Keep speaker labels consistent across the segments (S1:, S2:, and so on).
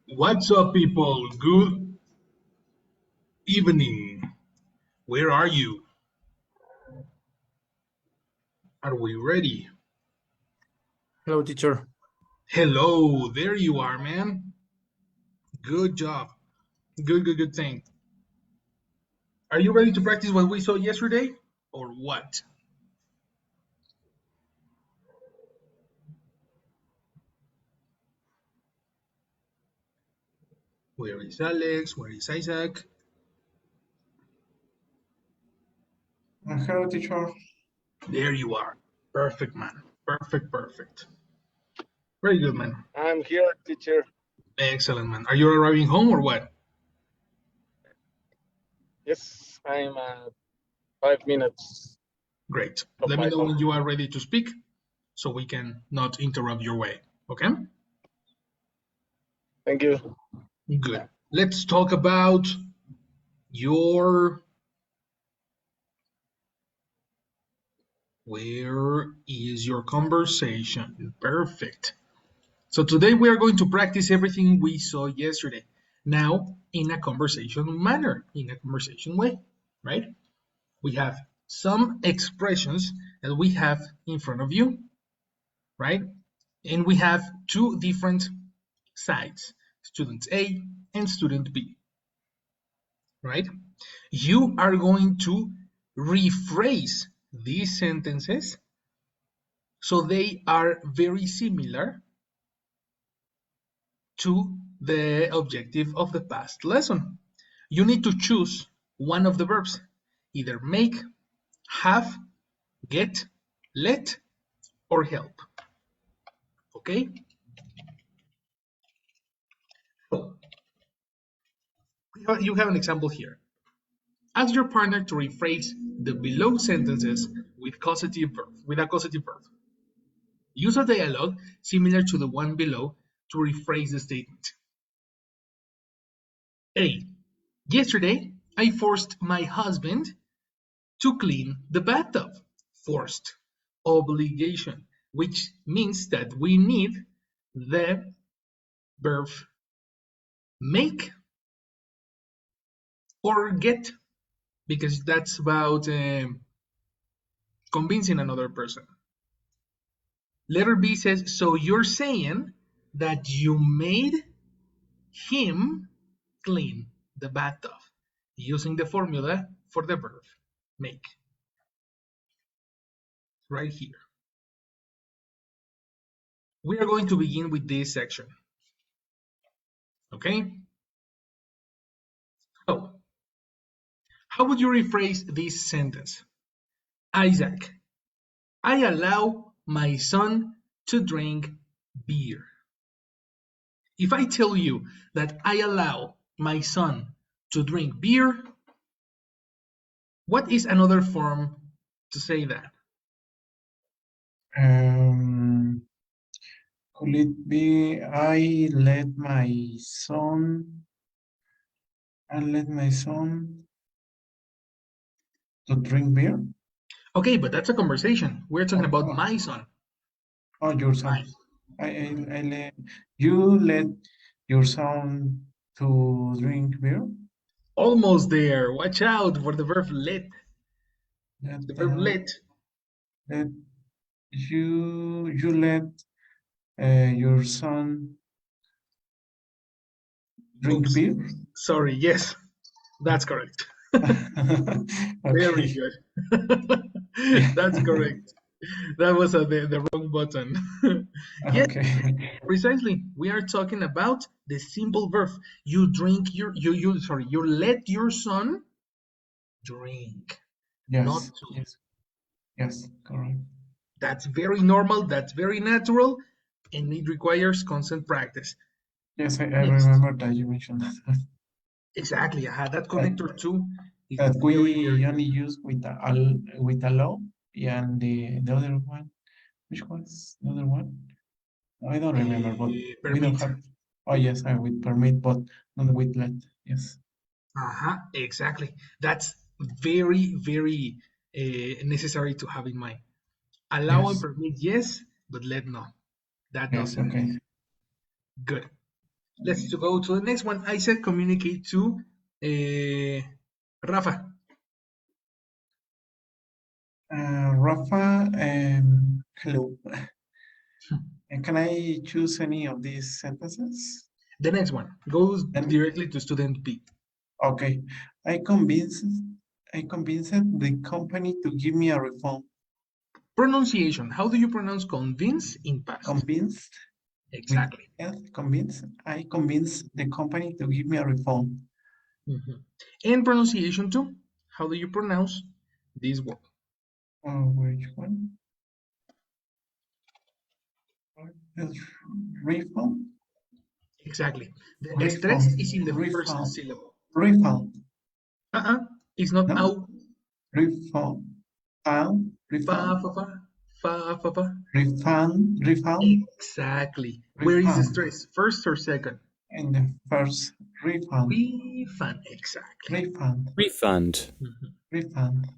S1: What's up, people? Good evening. Where are you? Are we ready?
S2: Hello, teacher.
S1: Hello, there you are, man. Good job. Good thing. Are you ready to practice what we saw yesterday? Or what? Where is Alex? Where is Isaac?
S2: Hello, teacher.
S1: There you are. Perfect, man. Perfect. Very good, man.
S3: I'm here, teacher.
S1: Excellent, man. Are you arriving home or what?
S3: Yes, I'm 5 minutes
S1: Great.
S3: from
S1: Let me
S3: my
S1: know
S3: home.
S1: when you are ready to speak so we can not interrupt your way. Okay?
S3: Thank you.
S1: Good. Let's talk about your where is your conversation? Perfect. So today we are going to practice everything we saw yesterday. Now in a conversation manner, in a conversation way, right? We have some expressions that we have in front of you, right? And we have two different sides, student A and student B, right? You are going to rephrase these sentences so they are very similar to the objective of the past lesson. You need to choose one of the verbs, either make, have, get, let, or help. Okay? So, you have an example here. Ask your partner to rephrase the below sentences with a causative verb. Use a dialogue similar to the one below to rephrase the statement. A. Yesterday, I forced my husband to clean the bathtub. Forced. Obligation, which means that we need the verb make or get, because that's about convincing another person. Letter B says, so you're saying that you made him clean the bathtub using the formula for the verb make right here. We are going to begin with this section. Okay? So, how would you rephrase this sentence? Isaac, I allow my son to drink beer. If I tell you that I allow my son to drink beer, what is another form to say that?
S2: Um, could it be I let my son to drink beer?
S1: Okay, but that's a conversation. We're talking
S2: Oh,
S1: about
S2: oh,
S1: my son.
S2: oh, your son. I let you let your son to drink beer?
S1: Almost there. Watch out for the verb let.
S2: Let
S1: The verb let.
S2: let you let your son drink
S1: Oops.
S2: beer?
S1: Sorry. Yes, that's correct. Very
S2: Okay.
S1: good.
S2: Yeah.
S1: That's correct. That was the wrong button. Yes,
S2: Okay.
S1: precisely. We are talking about the simple verb. You drink your you let your son drink, not
S2: Yes.
S1: to.
S2: Yes. Correct.
S1: That's very normal, that's very natural, and it requires constant practice.
S2: Yes, I
S1: Next.
S2: remember that you mentioned that.
S1: Exactly. That
S2: that,
S1: connector too is
S2: that
S1: very
S2: we
S1: good.
S2: only use with allow, and the other one. Which one's the other one? I don't remember, but we don't
S1: Permit.
S2: have. Oh yes, I with permit, but not with let. Yes.
S1: Exactly. That's very necessary to have in mind. Allow and
S2: Yes.
S1: permit, yes, but let no. That
S2: Yes.
S1: doesn't.
S2: Okay.
S1: Good. Let's go to the next one. I said communicate to Rafa.
S2: Rafa, hello. And can I choose any of these sentences?
S1: The next one goes
S2: Then,
S1: directly to student B.
S2: okay. I convinced the company to give me a refund.
S1: Pronunciation. How do you pronounce convince in past?
S2: Convinced with
S1: Exactly.
S2: F, convinced. I convinced the company to give me a refund.
S1: And pronunciation too. How do you pronounce this word?
S2: Which one? Refund?
S1: Exactly. The stress
S2: Refund.
S1: is in the first
S2: Refund.
S1: syllable.
S2: Refund.
S1: It's not
S2: No?
S1: out.
S2: Refund. Found.
S1: Fa,
S2: Refund.
S1: fa, fa, fa, fa, fa.
S2: Refund. Refund.
S1: Exactly. Where is the
S2: Refund.
S1: stress? First or second?
S2: In the first refund.
S1: Refund. Exactly.
S2: Refund.
S4: Refund.
S2: Refund.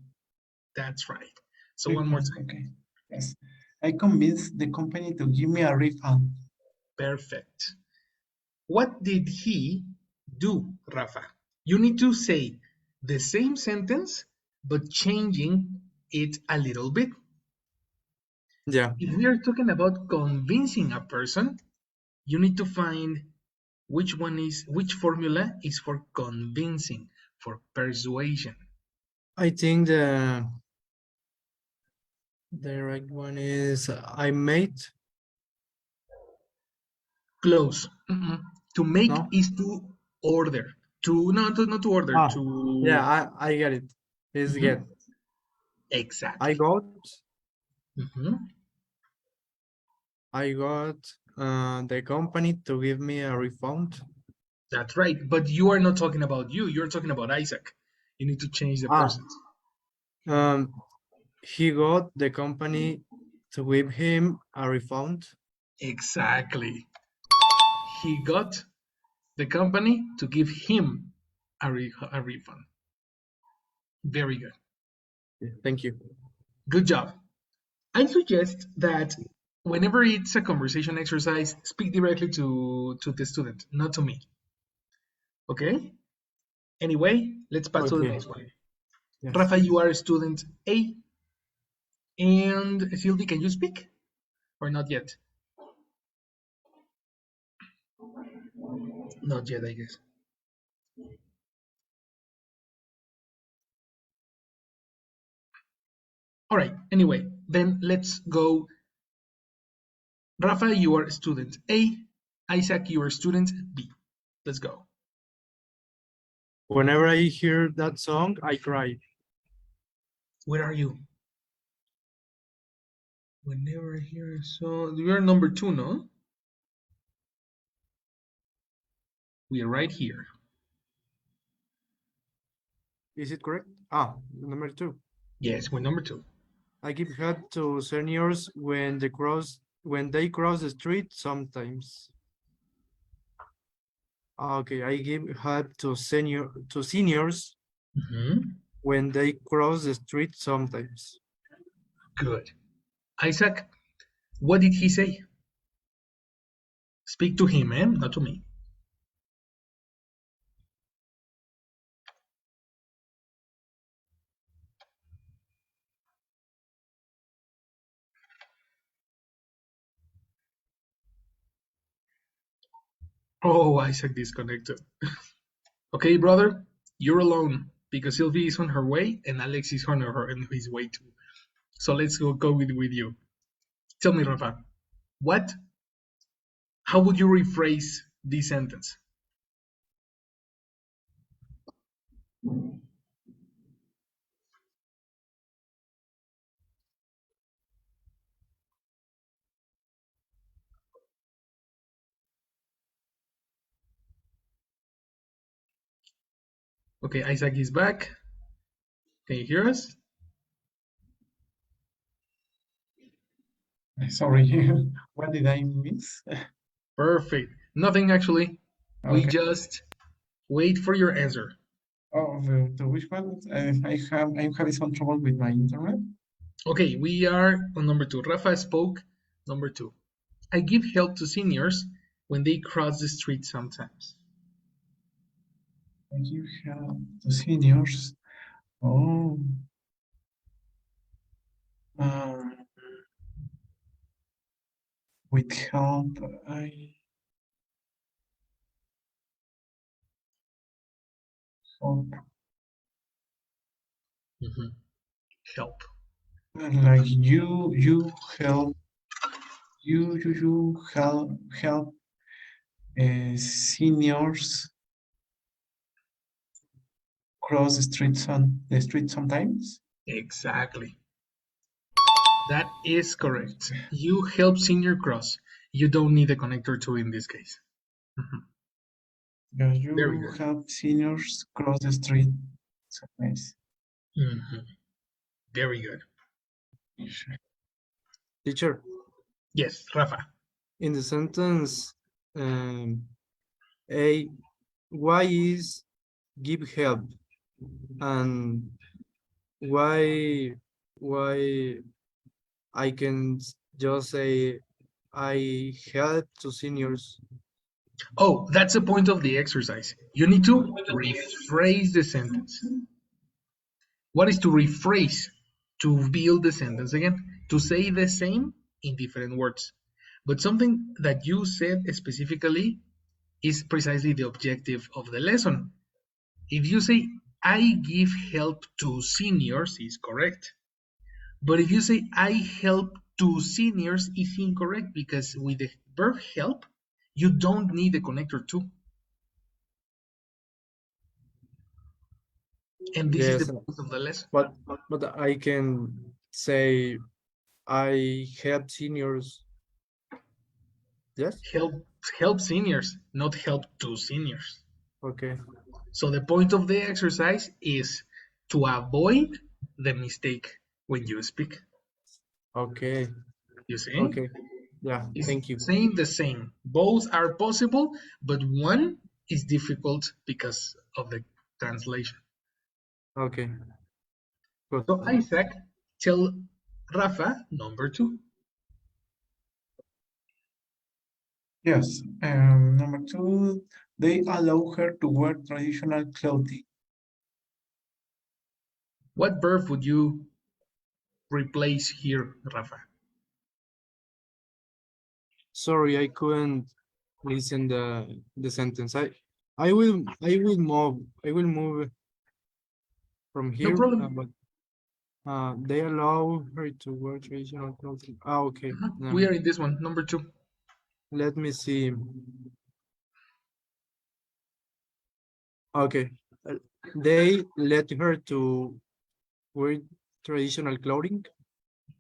S1: That's right. So one more
S2: Refund.
S1: time.
S2: Okay. Yes. I convinced the company to give me a refund.
S1: Perfect. What did he do, Rafa? You need to say the same sentence, but changing it a little bit.
S2: Yeah.
S1: If we are talking about convincing a person, you need to find which formula is for convincing, for persuasion.
S5: I think the right one is I made.
S1: Close. To make
S5: No?
S1: is to order. Not to order.
S5: Ah,
S1: To
S5: yeah, I get it. Is
S1: Mhm.
S5: get.
S1: Exactly.
S5: I got
S1: Mhm.
S5: the company to give me a refund.
S1: That's right. But you are not talking about you. You're talking about Isaac. You need to change the
S5: Ah,
S1: persons.
S5: he got the company to give him a refund.
S1: Exactly. He got the company to give him a refund. Very good.
S5: Thank you.
S1: Good job. I suggest that whenever it's a conversation exercise, speak directly to the student, not to me. Okay? Anyway, let's pass to the
S5: Okay.
S1: next one.
S5: Yes.
S1: Rafa, you are student A. And Sylvie, can you speak? Or not yet? Not yet, I guess. All right, anyway, then let's go. Rafa, you are student A. Isaac, you are student B. Let's go.
S5: Whenever I hear that song, I cry.
S1: Where are you? Whenever I hear a song, you are number 2, no? We are right here.
S5: Is it correct? Number 2.
S1: Yes, we're number 2.
S5: I give help to seniors when they cross the street sometimes. Okay, I give help to seniors when they cross the street sometimes.
S1: Good. Isaac, what did he say? Speak to him, eh? Not to me. Oh, Isaac disconnected. Okay, brother, you're alone because Sylvie is on her way and Alex is on his way too. So let's go with you. Tell me, Rafa, what? How would you rephrase this sentence? Okay, Isaac is back. Can you hear us?
S2: Sorry, what did I miss?
S1: Perfect. Nothing actually. We
S2: Okay.
S1: just wait for your answer.
S2: Oh, to which one? I'm having some trouble with my internet.
S1: Okay, we are on number 2. Rafa spoke number 2. I give help to seniors when they cross the street sometimes.
S2: You help the seniors. Oh. Um, with help, I help.
S1: Help.
S2: Like you help, you help seniors cross the street sometimes.
S1: Exactly. That is correct. You help senior cross. You don't need a connector to in this case.
S2: Yeah,
S1: Very
S2: you
S1: good.
S2: help seniors cross the street sometimes.
S1: Very good.
S5: Teacher,
S1: Yes, Rafa.
S5: in the sentence, A, why is give help? And why I can just say I help to seniors.
S1: Oh, that's the point of the exercise. You need to rephrase the sentence. What is to rephrase? To build the sentence again, to say the same in different words. But something that you said specifically is precisely the objective of the lesson. If you say, I give help to seniors, is correct. But if you say, I help to seniors, is incorrect because with the verb help, you don't need the connector to. And this is the
S5: Yes,
S1: point of the lesson.
S5: but I can say I help seniors. Yes?
S1: Help seniors, not help to seniors.
S5: Okay.
S1: So the point of the exercise is to avoid the mistake when you speak.
S5: Okay.
S1: You see?
S5: Okay. Yeah,
S1: It's
S5: thank you.
S1: saying the same. Both are possible, but one is difficult because of the translation.
S5: Okay. Good.
S1: So Isaac, tell Rafa number 2.
S2: Yes. Number two, they allow her to wear traditional clothing.
S1: What verb would you replace here, Rafa?
S5: Sorry, I couldn't listen the sentence. I will move from
S1: No
S5: here,
S1: problem.
S5: but they allow her to wear traditional clothing. Ah, okay.
S1: We are in this one, number 2.
S5: Let me see. Okay. They let her to wear traditional clothing.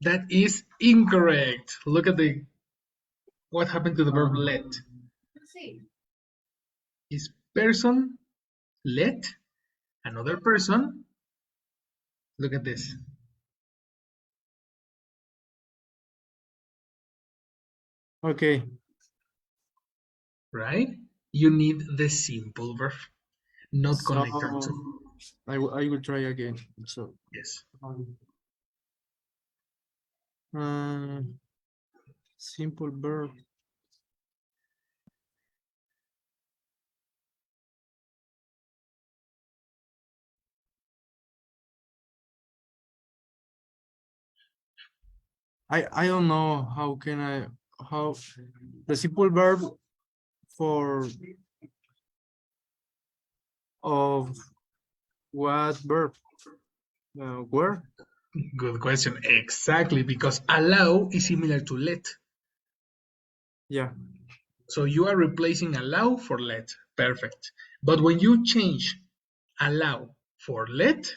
S1: That is incorrect. Look at the what happened to the verb
S5: Um,
S1: let. Is person let another person. Look at this.
S5: okay.
S1: Right? You need the simple verb, not connector
S5: So
S1: to.
S5: I will try again. So
S1: Yes.
S5: um, simple verb. I don't know how the simple verb for of what verb where.
S1: Good question. Exactly, because allow is similar to let.
S5: Yeah.
S1: So you are replacing allow for let. Perfect. But when you change allow for let,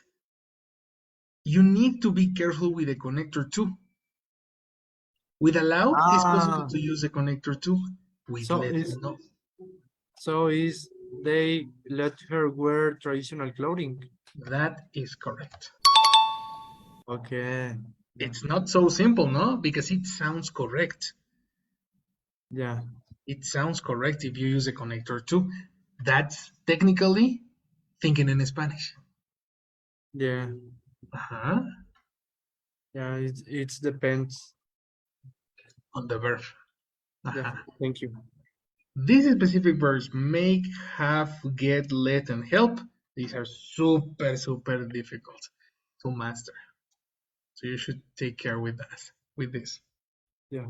S1: you need to be careful with the connector too. With allow, it's possible
S5: Ah,
S1: to use the connector too. With
S5: so
S1: let,
S5: is
S1: no.
S5: is they let her wear traditional clothing.
S1: That is correct.
S5: Okay. Yeah.
S1: It's not so simple, no? Because it sounds correct.
S5: Yeah.
S1: It sounds correct if you use a connector too. That's technically thinking in Spanish.
S5: Yeah.
S1: Uh-huh.
S5: Yeah. It depends.
S1: On the verb.
S5: Yeah.
S1: Uh-huh.
S5: Thank you.
S1: These specific verbs, make, have, get, let, and help, these are super, super difficult to master. So you should take care with that, with this.
S5: Yeah.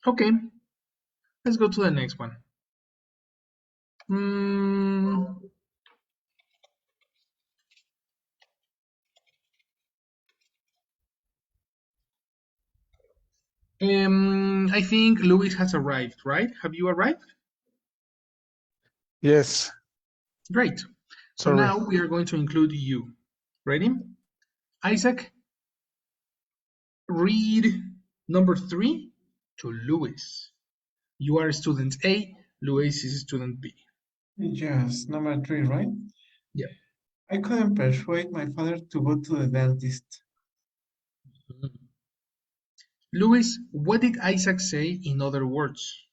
S1: Okay, let's go to the next one. I think Louis has arrived, right? Have you arrived?
S5: Yes.
S1: Great. So
S5: Sorry.
S1: now we are going to include you. Ready? Isaac, read number 3 to Louis. You are student A, Louis is student B.
S2: Yes, number 3, right?
S1: Yeah.
S2: I couldn't persuade my father to go to the dentist.
S1: Louis, what did Isaac say in other words?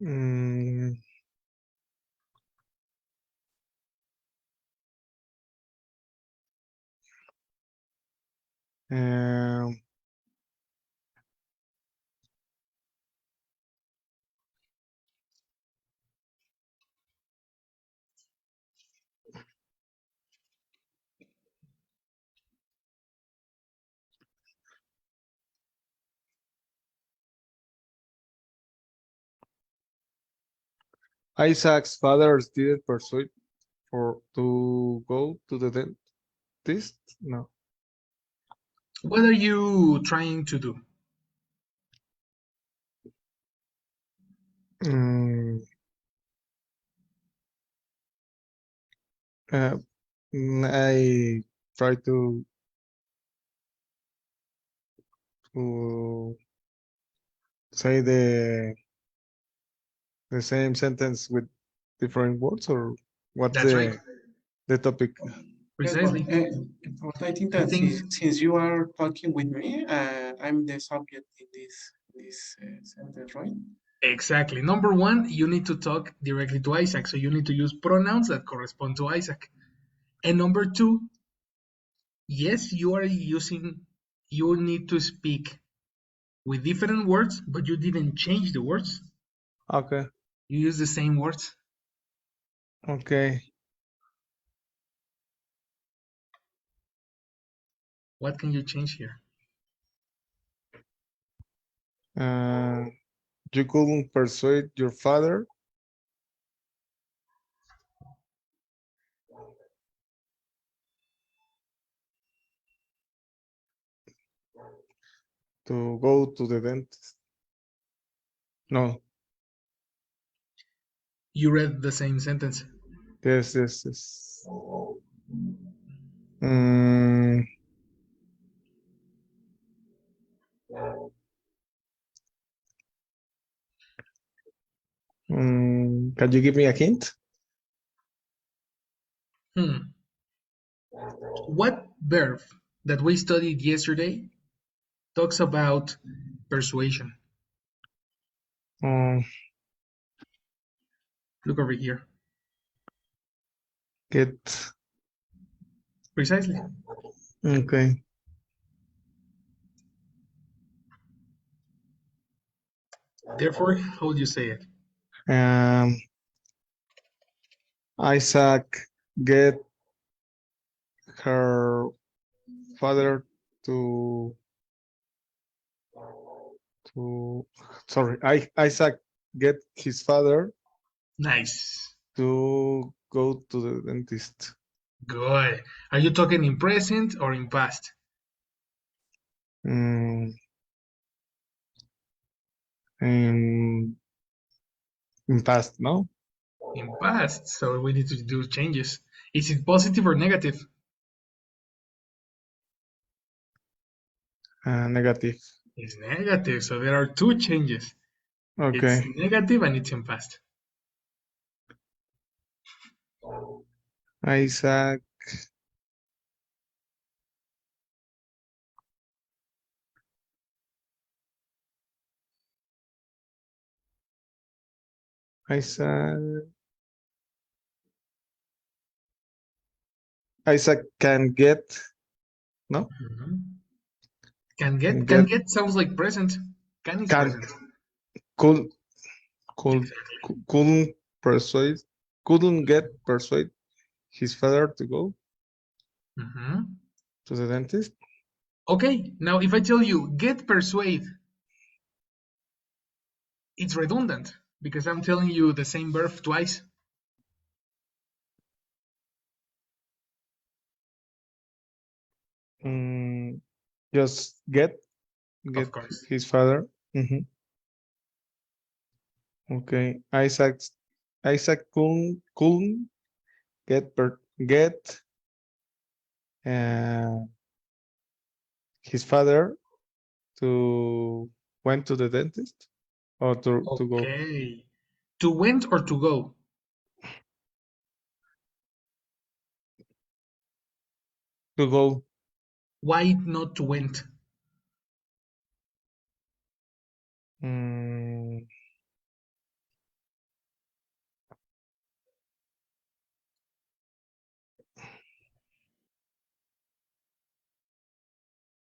S5: Mm, um, Isaac's father didn't persuade for to go to the dentist. No.
S1: What are you trying to do?
S5: Mm, uh, I try to say the same sentence with different words, or what's
S1: That's right,
S5: the topic?
S2: Yes,
S1: precisely.
S2: but I think
S1: I
S2: that
S1: think
S2: since you are talking with me, I'm the subject in this sentence, right?
S1: exactly. Number 1, you need to talk directly to Isaac, so you need to use pronouns that correspond to Isaac. And number 2, yes, you need to speak with different words, but you didn't change the words.
S5: Okay.
S1: You use the same words.
S5: Okay.
S1: What can you change here?
S5: Uh, you couldn't persuade your father to go to the dentist. No.
S1: You read the same sentence.
S5: Yes, yes, yes. Mm, can you give me a hint?
S1: Hmm. What verb that we studied yesterday talks about persuasion?
S5: Um,
S1: Look over here.
S5: get.
S1: Precisely.
S5: Okay.
S1: Therefore, how would you say it?
S5: Um, Isaac get her father to to sorry, Isaac get his father
S1: Nice.
S5: to go to the dentist.
S1: Good. Are you talking in present or in past?
S5: Mm, in, in past, no?
S1: In past. So we need to do changes. Is it positive or negative?
S5: Negative.
S1: It's negative. So there are 2 changes. It's
S5: Okay.
S1: negative and it's in past.
S5: Isaac Isaac Isaac can get No?
S1: Can get sounds like present. Can is present.
S5: Could
S1: Exactly.
S5: couldn't persuade his father to go to the dentist.
S1: Okay, now if I tell you get persuade, it's redundant because I'm telling you the same verb twice.
S5: Just get
S1: Of course.
S5: his father. Okay, Isaac couldn't get his father to went to the dentist or to go
S1: Okay. To went or to go?
S5: to go.
S1: Why not to went?
S5: Mm,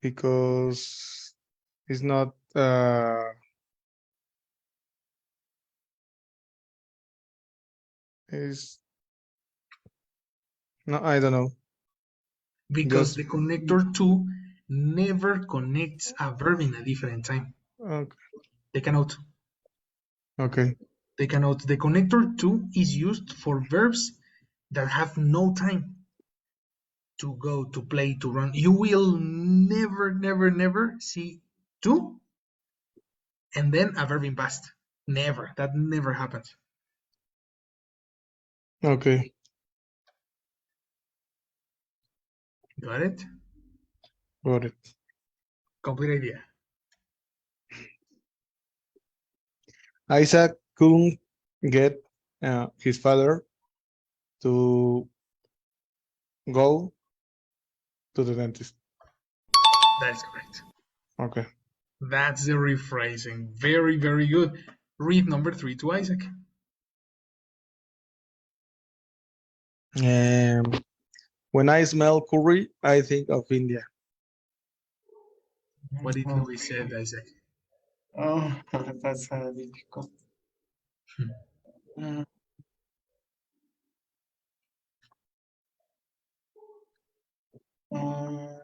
S5: because it's not is no, I don't know.
S1: Because
S5: Just
S1: the connector to never connects a verb in a different time.
S5: okay.
S1: They cannot.
S5: Okay.
S1: They cannot. The connector to is used for verbs that have no time to go, to play, to run. You will never, never, never see to and then a verb in past. Never. That never happens.
S5: Okay.
S1: Got it?
S5: Got it.
S1: Complete idea.
S5: Isaac couldn't get his father to go to the dentist.
S1: That is correct.
S5: Okay.
S1: That's the rephrasing. Very, very good. Read number 3 to Isaac.
S5: When I smell curry, I think of India.
S1: What did Louis say, Isaac?
S2: Oh, that's difficult. Uh, um,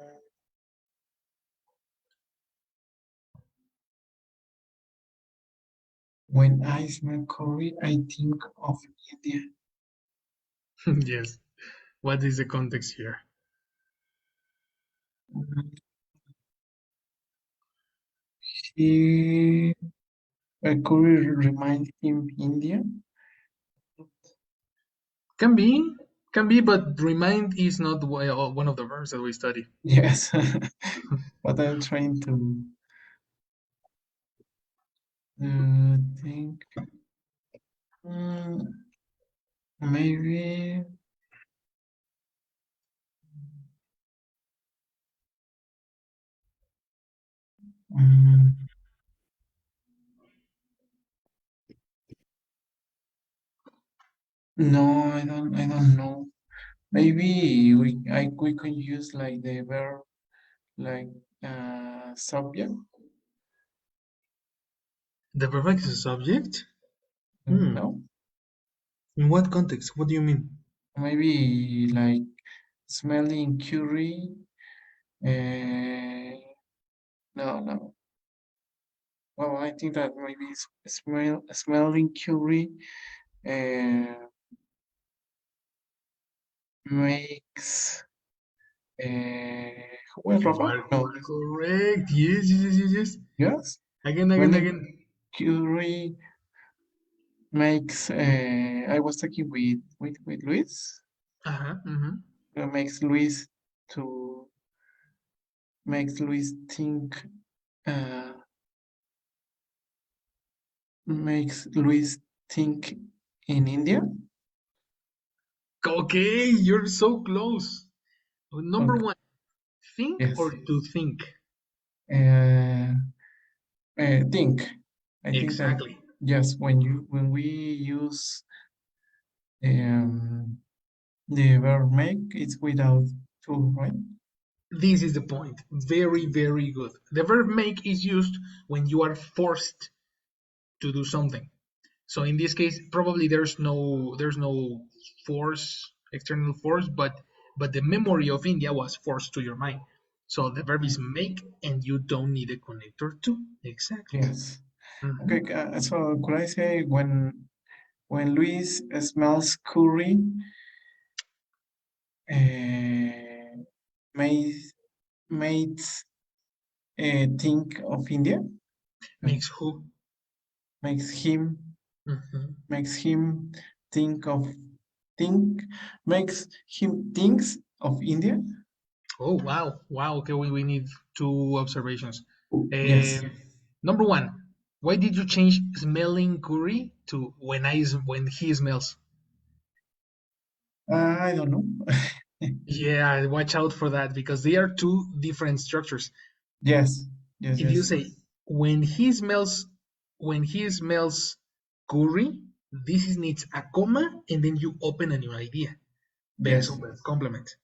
S2: when I smell curry, I think of India.
S1: Yes. What is the context here?
S2: He curry reminds him India.
S1: Can be, but remind is not one of the verbs that we study.
S2: Yes, but I'm trying to think. Maybe. No, I don't know. Maybe we can use like the verb like subject.
S1: The verb is a subject?
S2: No,
S1: In what context? What do you mean?
S2: maybe like smelling curry. No. Well, I think that maybe smelling curry makes well,
S1: You
S2: Rafa?
S1: are
S2: No.
S1: correct. Yes.
S2: Yes.
S1: Again.
S2: Curry makes I was talking with Luis. Makes Luis to makes Luis think uh, makes Luis think in India.
S1: Okay, you're so close. Number
S2: Okay.
S1: 1, think
S2: Yes.
S1: or to think?
S2: Think. I think that
S1: Exactly.
S2: yes, when we use the verb make, it's without to, right?
S1: This is the point. Very, very good. The verb make is used when you are forced to do something. So in this case, probably there's no force, external force, but the memory of India was forced to your mind. So the verb is make, and you don't need a connector to. Exactly.
S2: Yes.
S1: Mhm.
S2: Okay, so could I say when Luis smells curry, made made think of India?
S1: Makes who?
S2: Makes him
S1: Mhm.
S2: makes him think of think makes him thinks of India?
S1: Oh wow, wow. Okay, we need two observations.
S2: Yes.
S1: Number one, why did you change smelling curry to when he smells?
S2: I don't know.
S1: Yeah, watch out for that because they are two different structures.
S2: Yes, yes,
S1: If you
S2: yes,
S1: say when he smells when he smells curry, this is needs a comma and then you open a new idea. Very
S2: yes.
S1: super complement.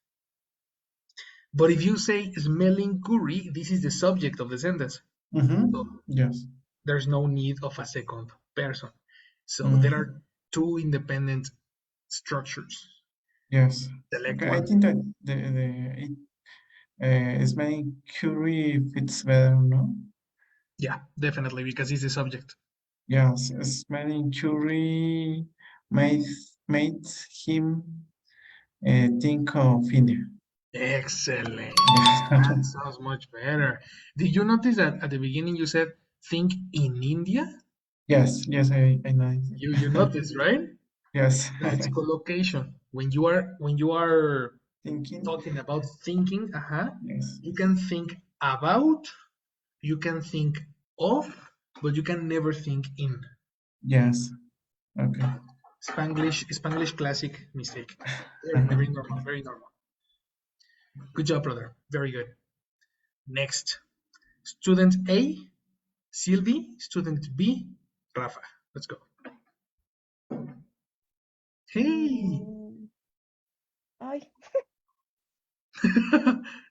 S1: But if you say smelling curry, this is the subject of the sentence. So
S2: Yes.
S1: there's no need of a second person. So there
S2: Mm,
S1: are two independent structures.
S2: yes.
S1: Select
S2: Okay, I
S1: one.
S2: think that smelling curry fits better, no?
S1: Yeah, definitely because it's the subject.
S2: Yes, smelling curry made made him think of India.
S1: Excellent.
S2: Yeah.
S1: That sounds much better. Did you notice that at the beginning you said think in India?
S2: Yes, yes, I know.
S1: You noticed, right?
S2: Yes.
S1: That's collocation. When you are
S2: Thinking.
S1: talking about thinking,
S2: Yes.
S1: you can think about, you can think of, but you can never think in.
S2: Yes. Okay.
S1: Spanglish classic mistake. Very, very normal, very normal. Good job, brother. Very good. Next, student A, Sylvie, student B, Rafa. Let's go. Hey.
S4: Mm, ay,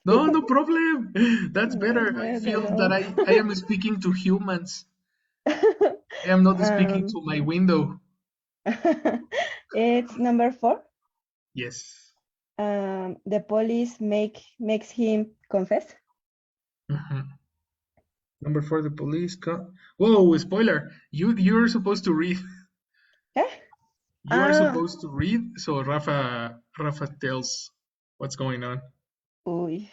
S1: No, no problem. That's better. I
S4: I don't
S1: feel that
S4: know.
S1: I am speaking to humans. I am not speaking
S4: um,
S1: to my window.
S4: it's number 4.
S1: Yes.
S4: The police makes him confess.
S1: Mhm. Number 4, the police. Whoa, spoiler. You're supposed to read.
S4: Eh?
S1: You are
S4: Ah,
S1: supposed to read, so Rafa tells what's going on.
S4: uy.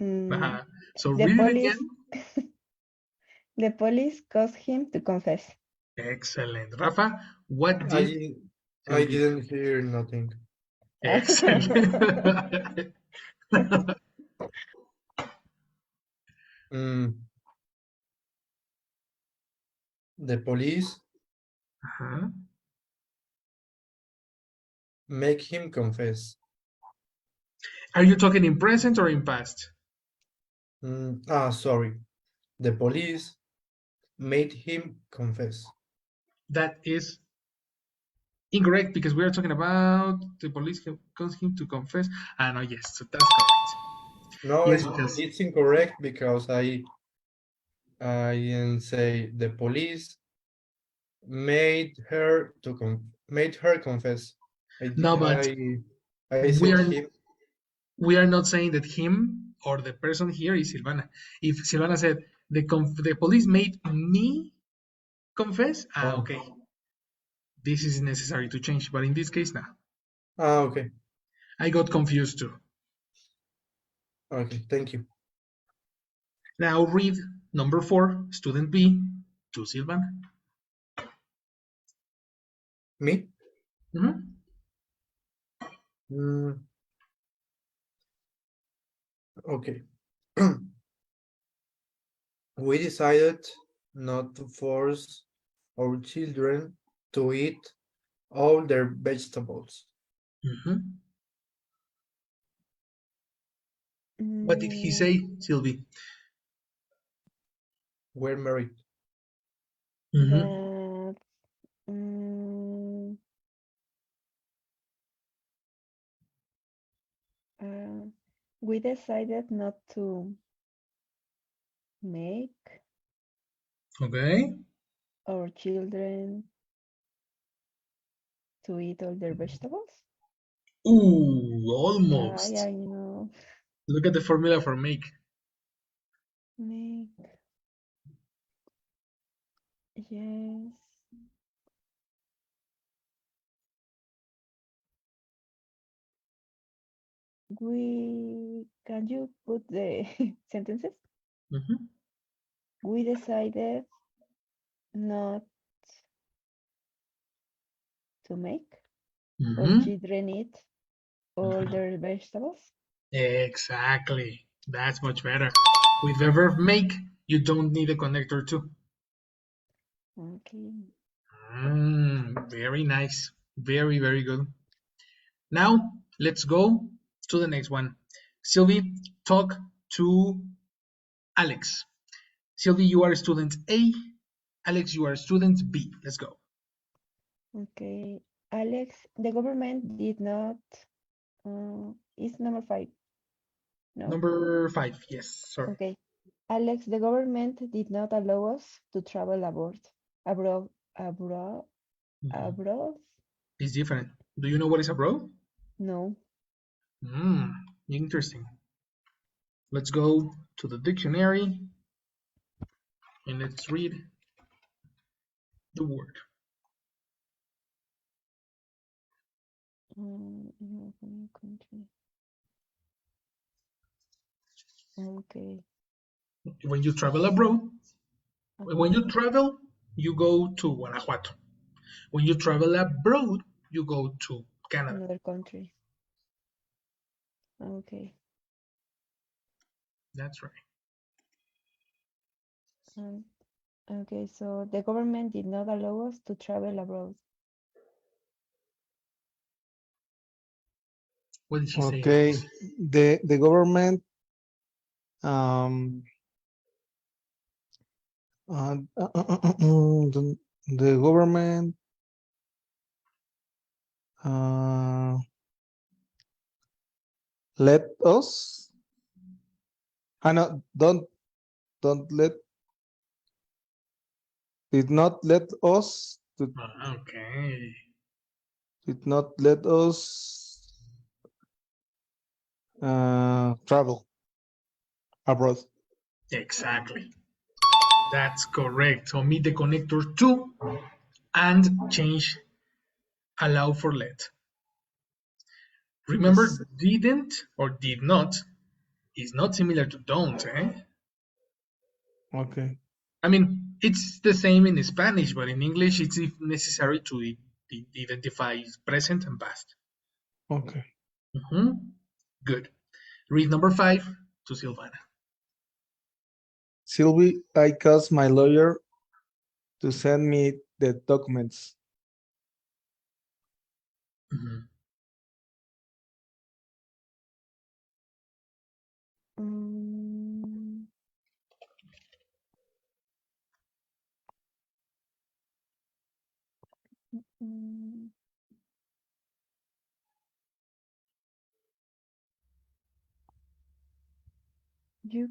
S4: Mm,
S1: So
S4: the
S1: read it again.
S4: police the police caused him to confess.
S1: Excellent. Rafa, what
S5: I
S1: did
S5: didn't, I
S1: Sylvie do?
S5: didn't hear nothing.
S1: Excellent.
S5: Mm, the police
S1: Uh-huh.
S5: make him confess.
S1: Are you talking in present or in past?
S5: Sorry. The police made him confess.
S1: That is incorrect because we are talking about the police caused him to confess. No, yes, so that's correct.
S5: No,
S1: Yes,
S5: it's
S1: because
S5: it's incorrect because I didn't say the police made her confess. I di-
S1: no, but
S5: I
S1: we
S5: said
S1: are
S5: him.
S1: we are not saying that him or the person here is Silvana. If Silvana said the police made me confess,
S5: Oh,
S1: okay, this is necessary to change. But in this case, now
S5: okay.
S1: I got confused too.
S5: Okay, thank you.
S1: Now read number 4, student B, to Silvana.
S5: Me?
S1: Mhm.
S5: Mm, okay. We decided not to force our children to eat all their vegetables.
S1: Mhm. What did he
S4: Mm,
S1: say, Sylvie?
S5: We're married.
S1: Mhm.
S4: that mm, uh, We decided not to make
S1: Okay.
S4: our children to eat all their vegetables.
S1: Ooh, almost.
S4: I know.
S1: Look at the formula for make.
S4: Make. Yes. Can you put the sentences?
S1: Mhm.
S4: We decided not to make our
S1: Mhm.
S4: children eat all
S1: Mhm.
S4: their vegetables.
S1: Exactly. That's much better. With the verb make, you don't need a connector too.
S4: Okay.
S1: Very nice. Very, very good. Now, let's go to the next one. Sylvie, talk to Alex. Sylvie, you are student A. Alex, you are student B. Let's go.
S4: Okay. Alex, the government did not. It's number 5. No?
S1: Number 5. Yes, sorry.
S4: Okay. Alex, the government did not allow us to travel abroad. Abroad. Abroad.
S1: Mhm.
S4: Abroad?
S1: It's different. Do you know what is abroad?
S4: No.
S1: Interesting. Let's go to the dictionary and let's read the word.
S4: Country. Okay.
S1: When you travel abroad, when you
S4: Abroad.
S1: travel, you go to Guanajuato. When you travel abroad, you go to Canada.
S4: Another country. Okay.
S1: That's right.
S4: Um, okay, so the government did not allow us to travel abroad.
S1: What did she say,
S5: Okay,
S1: Alex?
S5: the government um the government uh let us no, don't let did not let us
S1: Okay.
S5: did not let us travel abroad.
S1: Exactly. That's correct. So meet the connector to and change allow for let.
S5: Yes.
S1: Remember, didn't or did not is not similar to don't, eh?
S5: Okay.
S1: I mean, it's the same in Spanish, but in English, it's necessary to identify present and past.
S5: Okay.
S1: Good. Read number 5 to Silvana.
S5: Sylvie, I caused my lawyer to send me the documents.
S1: Mhm.
S4: Mm, mm, you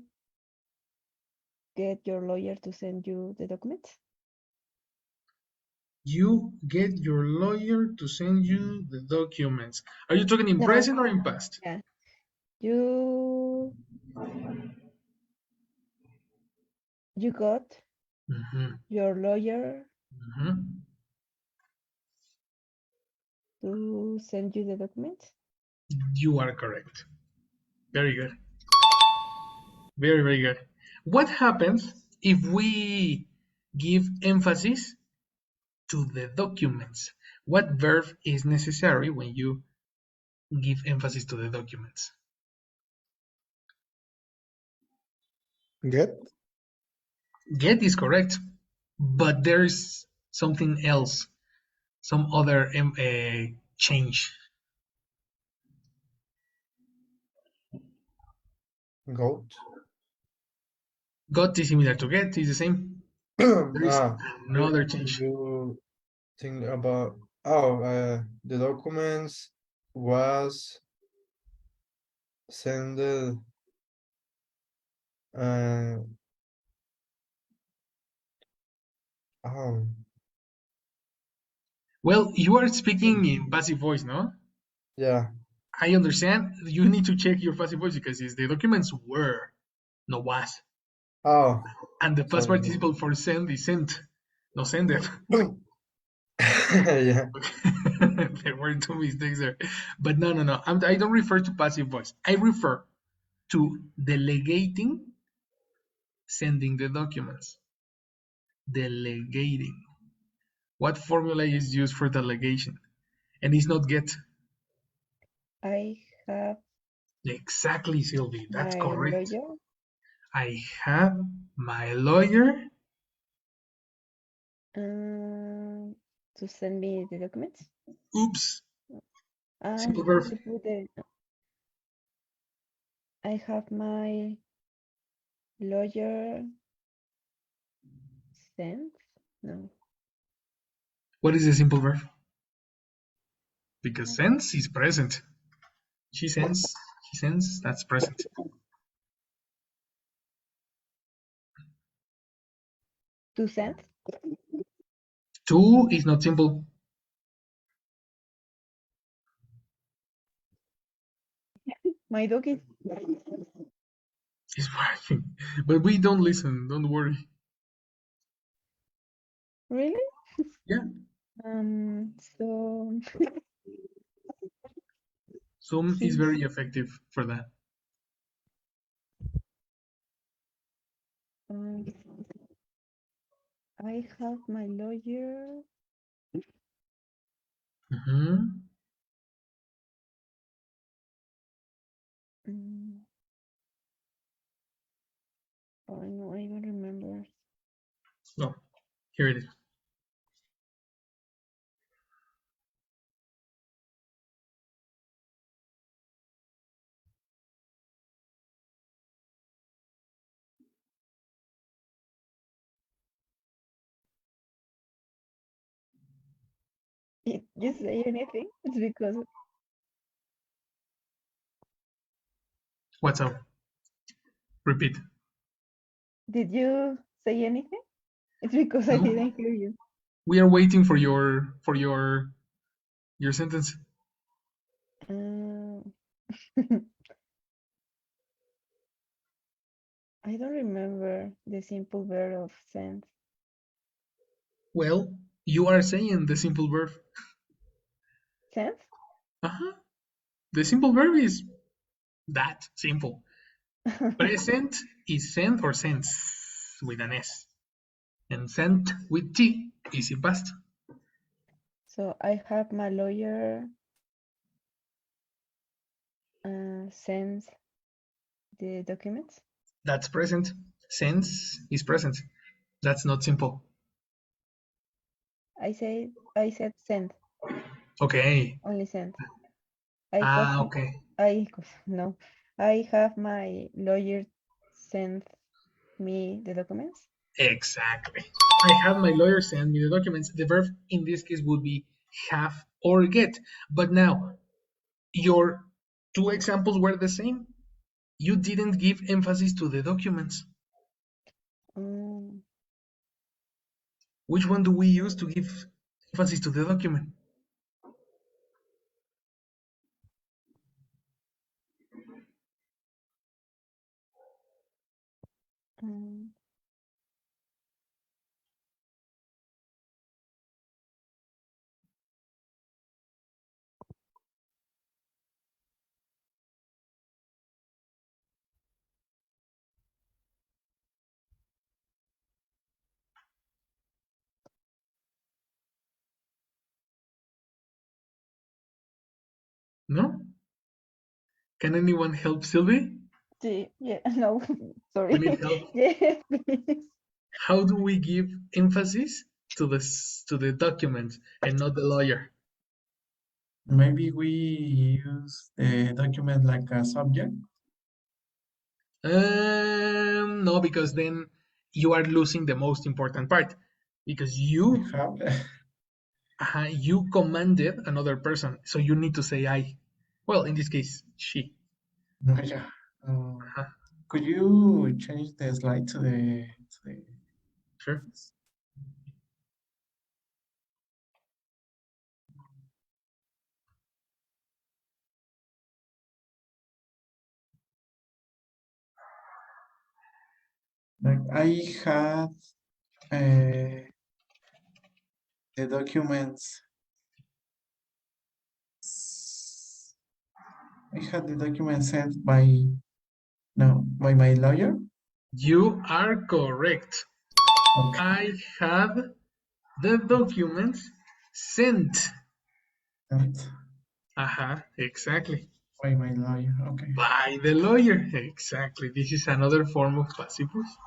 S4: get your lawyer to send you the documents?
S1: You get your lawyer to send you the documents. Are you talking in
S4: No.
S1: present or in past?
S4: Yeah. You got
S1: Mhm.
S4: your lawyer
S1: Mhm.
S4: to send you the documents?
S1: You are correct. Very good. Very, very good. What happens if we give emphasis to the documents? What verb is necessary when you give emphasis to the documents?
S5: Get?
S1: Get is correct, but there's something else, some other change.
S5: Goat?
S1: Got is similar to get, is the same. There is another change.
S5: You think about the documents was Send uh, oh,
S1: Well, you are speaking in passive voice, no?
S5: yeah.
S1: I understand. You need to check your passive voice because it's the documents were, no was.
S5: Oh,
S1: And the past
S5: sorry.
S1: participle for send is sent, no sended.
S5: Yeah.
S1: There were two mistakes there. But no. I don't refer to passive voice. I refer to delegating sending the documents. Delegating. What formula is used for delegation? And it's not get.
S4: I have
S1: Exactly, Sylvie. That's
S4: my
S1: correct.
S4: lawyer.
S1: I have my lawyer.
S4: To send me the documents.
S1: Oops.
S4: And
S1: Simple verb.
S4: to put the. I have my lawyer sent. No.
S1: What is the simple verb? Because sends is present. She sends, he sends, that's present.
S4: To send.
S1: To is not simple.
S4: My dog is.
S1: It's working. But we don't listen, don't worry.
S4: Really?
S1: Yeah.
S4: So
S1: Zoom is
S4: since
S1: very effective for that.
S4: um, I have my lawyer.
S1: Mm-hmm.
S4: Oh no, I don't remember.
S1: No, here it is.
S4: Did you say anything? It's because
S1: What's up? Repeat.
S4: did you say anything? It's because I
S1: No,
S4: didn't hear you.
S1: we are waiting for your sentence.
S4: Uh, I don't remember the simple verb of send.
S1: Well, you are saying the simple verb.
S4: Send?
S1: Uh-huh. The simple verb is that simple. Present is sent or sends with an S. And sent with T is in past.
S4: So I have my lawyer sends the documents.
S1: That's present. Sends is present. That's not simple.
S4: I said send,
S1: Okay.
S4: only send. I have
S1: Okay.
S4: no. I have my lawyer send me the documents.
S1: Exactly. I have my lawyer send me the documents. The verb in this case would be have or get. But now, your two examples were the same. You didn't give emphasis to the documents.
S4: Um,
S1: Which one do we use to give emphasis to the document?
S4: um,
S1: No? Can anyone help Sylvie?
S4: yeah, no,
S1: We need
S4: sorry.
S1: help.
S4: Yes, please.
S1: How do we give emphasis to the document and not the lawyer?
S2: Maybe we use the document like a subject.
S1: No, because then you are losing the most important part. Because
S2: We have.
S1: you commanded another person, so you need to say I. Well, in this case, she.
S2: No, yeah. Could you change the slide to the
S1: Sure.
S2: like I had the documents. I had the document sent by my lawyer.
S1: You are correct.
S2: Okay.
S1: I had the documents sent.
S2: And
S1: Exactly.
S2: by my lawyer. Okay.
S1: By the lawyer. Exactly. This is another form of passive voice.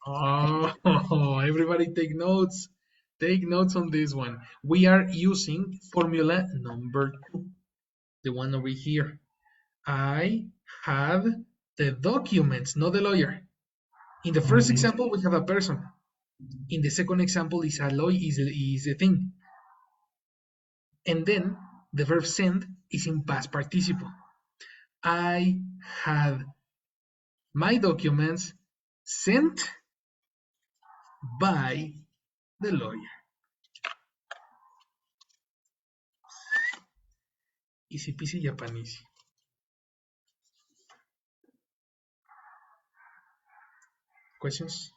S1: Oh, everybody take notes. Take notes on this one. We are using formula number 2, the one over here. I have the documents, not the lawyer. In the first example, we have a person. In the second example, is a lawyer, is a thing. And then the verb send is in past participle. I had my documents sent by the lawyer. Easy peasy Japanese. Questions?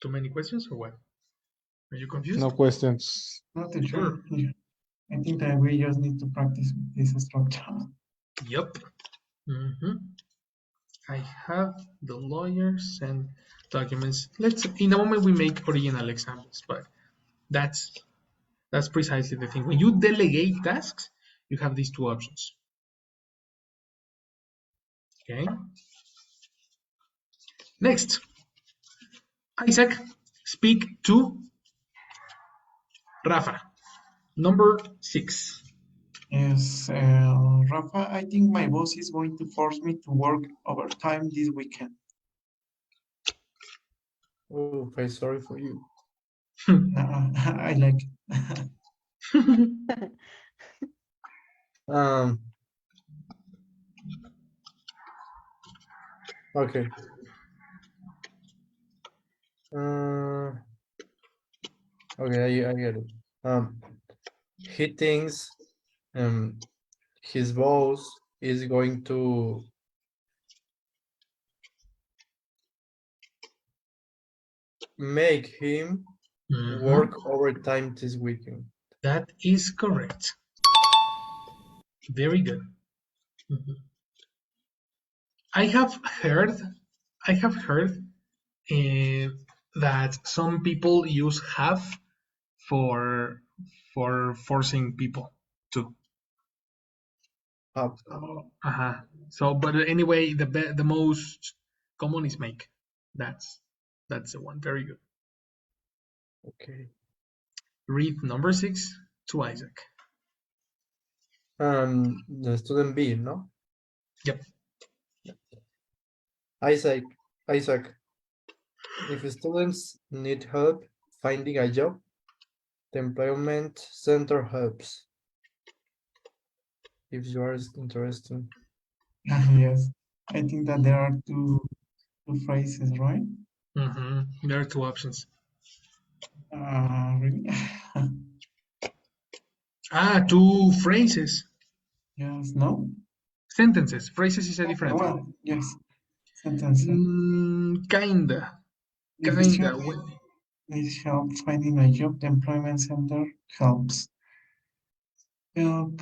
S1: Too many questions or what? Are you confused?
S6: No questions.
S2: Not too
S1: Sure.
S2: sure. Yeah. I think that we just need to practice with this structure.
S1: Yep. I have the lawyer send documents. Let's in a moment we make original examples, but that's precisely the thing. When you delegate tasks, you have these two options. Okay. Next, Isaac, speak to Rafa. Number 6.
S2: Yes, Rafa, I think my boss is going to force me to work overtime this weekend.
S5: Oh, I'm sorry for you.
S2: I like it.
S5: Okay. Okay, I get it. He thinks his boss is going to make him work overtime this weekend.
S1: That is correct. Very good. I have heard that some people use have for forcing people to.
S5: Have.
S1: So, but anyway, the most common is make. That's the one. Very good.
S5: Okay.
S1: Read number 6 to Isaac.
S5: The student B, no?
S1: Yep.
S5: Isaac, if students need help finding a job, the employment center helps. If you are interested.
S2: Yes, I think that there are two phrases, right?
S1: There are 2 options.
S2: Really?
S1: 2 phrases.
S2: Yes, no?
S1: Sentences. Phrases is a different thing.
S2: Well, yes, sentence.
S1: Kinda.
S2: If a student needs help finding a job, the employment center helps. Help.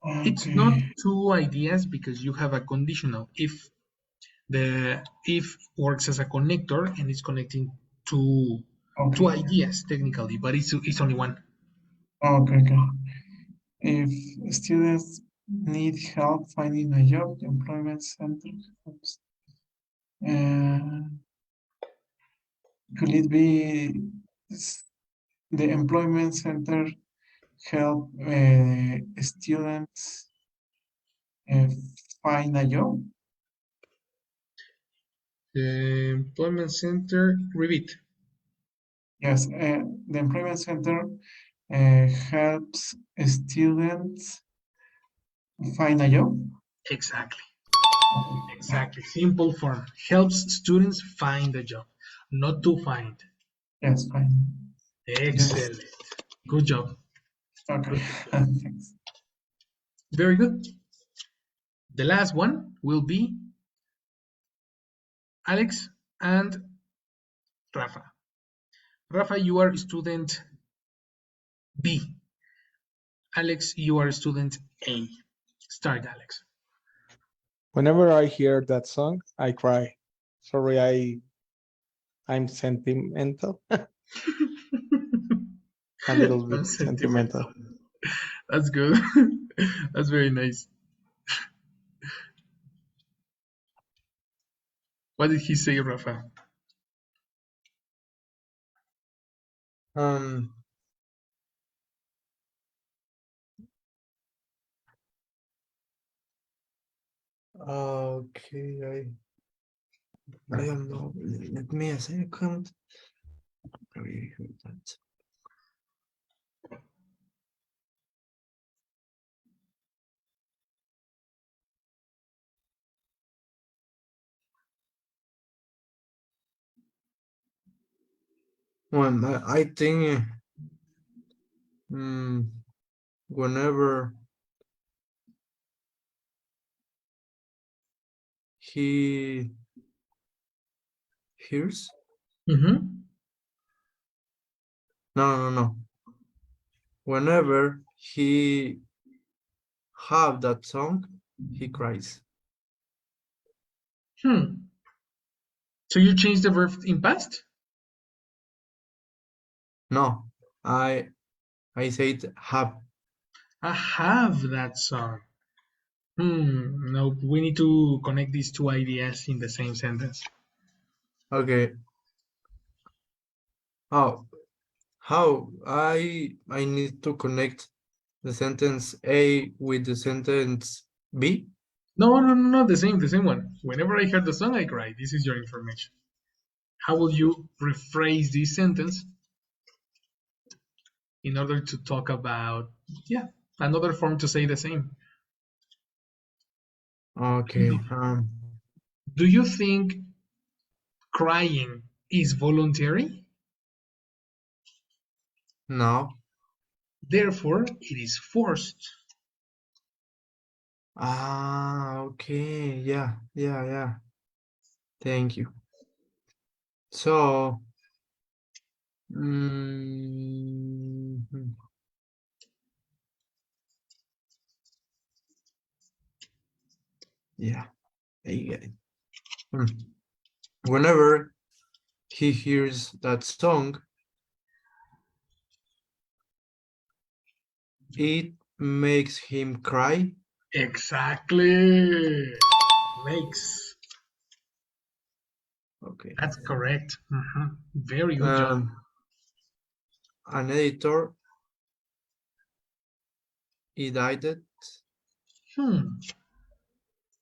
S1: It's
S2: Okay.
S1: not 2 ideas because you have a conditional. If works as a connector and it's connecting two ideas technically, but it's only one.
S2: Okay. If students need help finding a job, the employment center helps. Could it be the employment center help students Find a job.
S1: Employment center, repeat.
S2: Yes, the employment center helps students find a job.
S1: Exactly. Exactly. Simple form. Helps students find a job, not to find.
S2: Yes, fine.
S1: Excellent. Good job.
S2: Okay,
S1: Good, good, good.
S2: thanks.
S1: Very good. The last one will be Alex and Rafa. Rafa, you are student B. Alex, you are student A. Start, Alex.
S6: Whenever I hear that song, I cry. Sorry, I'm sentimental. A little bit
S1: That's
S6: sentimental.
S1: sentimental. That's good. That's very nice. What did he say, Rafa?
S5: Okay, I don't know. Let me a second. Very good. Well, I think whenever he hears,
S1: Mm-hmm.
S5: no. Whenever he have that song, he cries.
S1: So you changed the verb in past?
S5: No, I said have.
S1: I have that song. No, we need to connect these two ideas in the same sentence.
S5: Okay. Oh, how I need to connect the sentence A with the sentence B?
S1: No, the same one. Whenever I hear the song, I cry. This is your information. How will you rephrase this sentence in order to talk about, another form to say the same?
S5: Okay.
S1: Do you think crying is voluntary?
S5: No.
S1: Therefore, it is forced.
S5: Okay. Yeah. Thank you. So, yeah, I get it. Whenever he hears that song, it makes him cry.
S1: Exactly. Makes.
S5: Okay.
S1: That's correct. Very good job.
S5: An editor edited.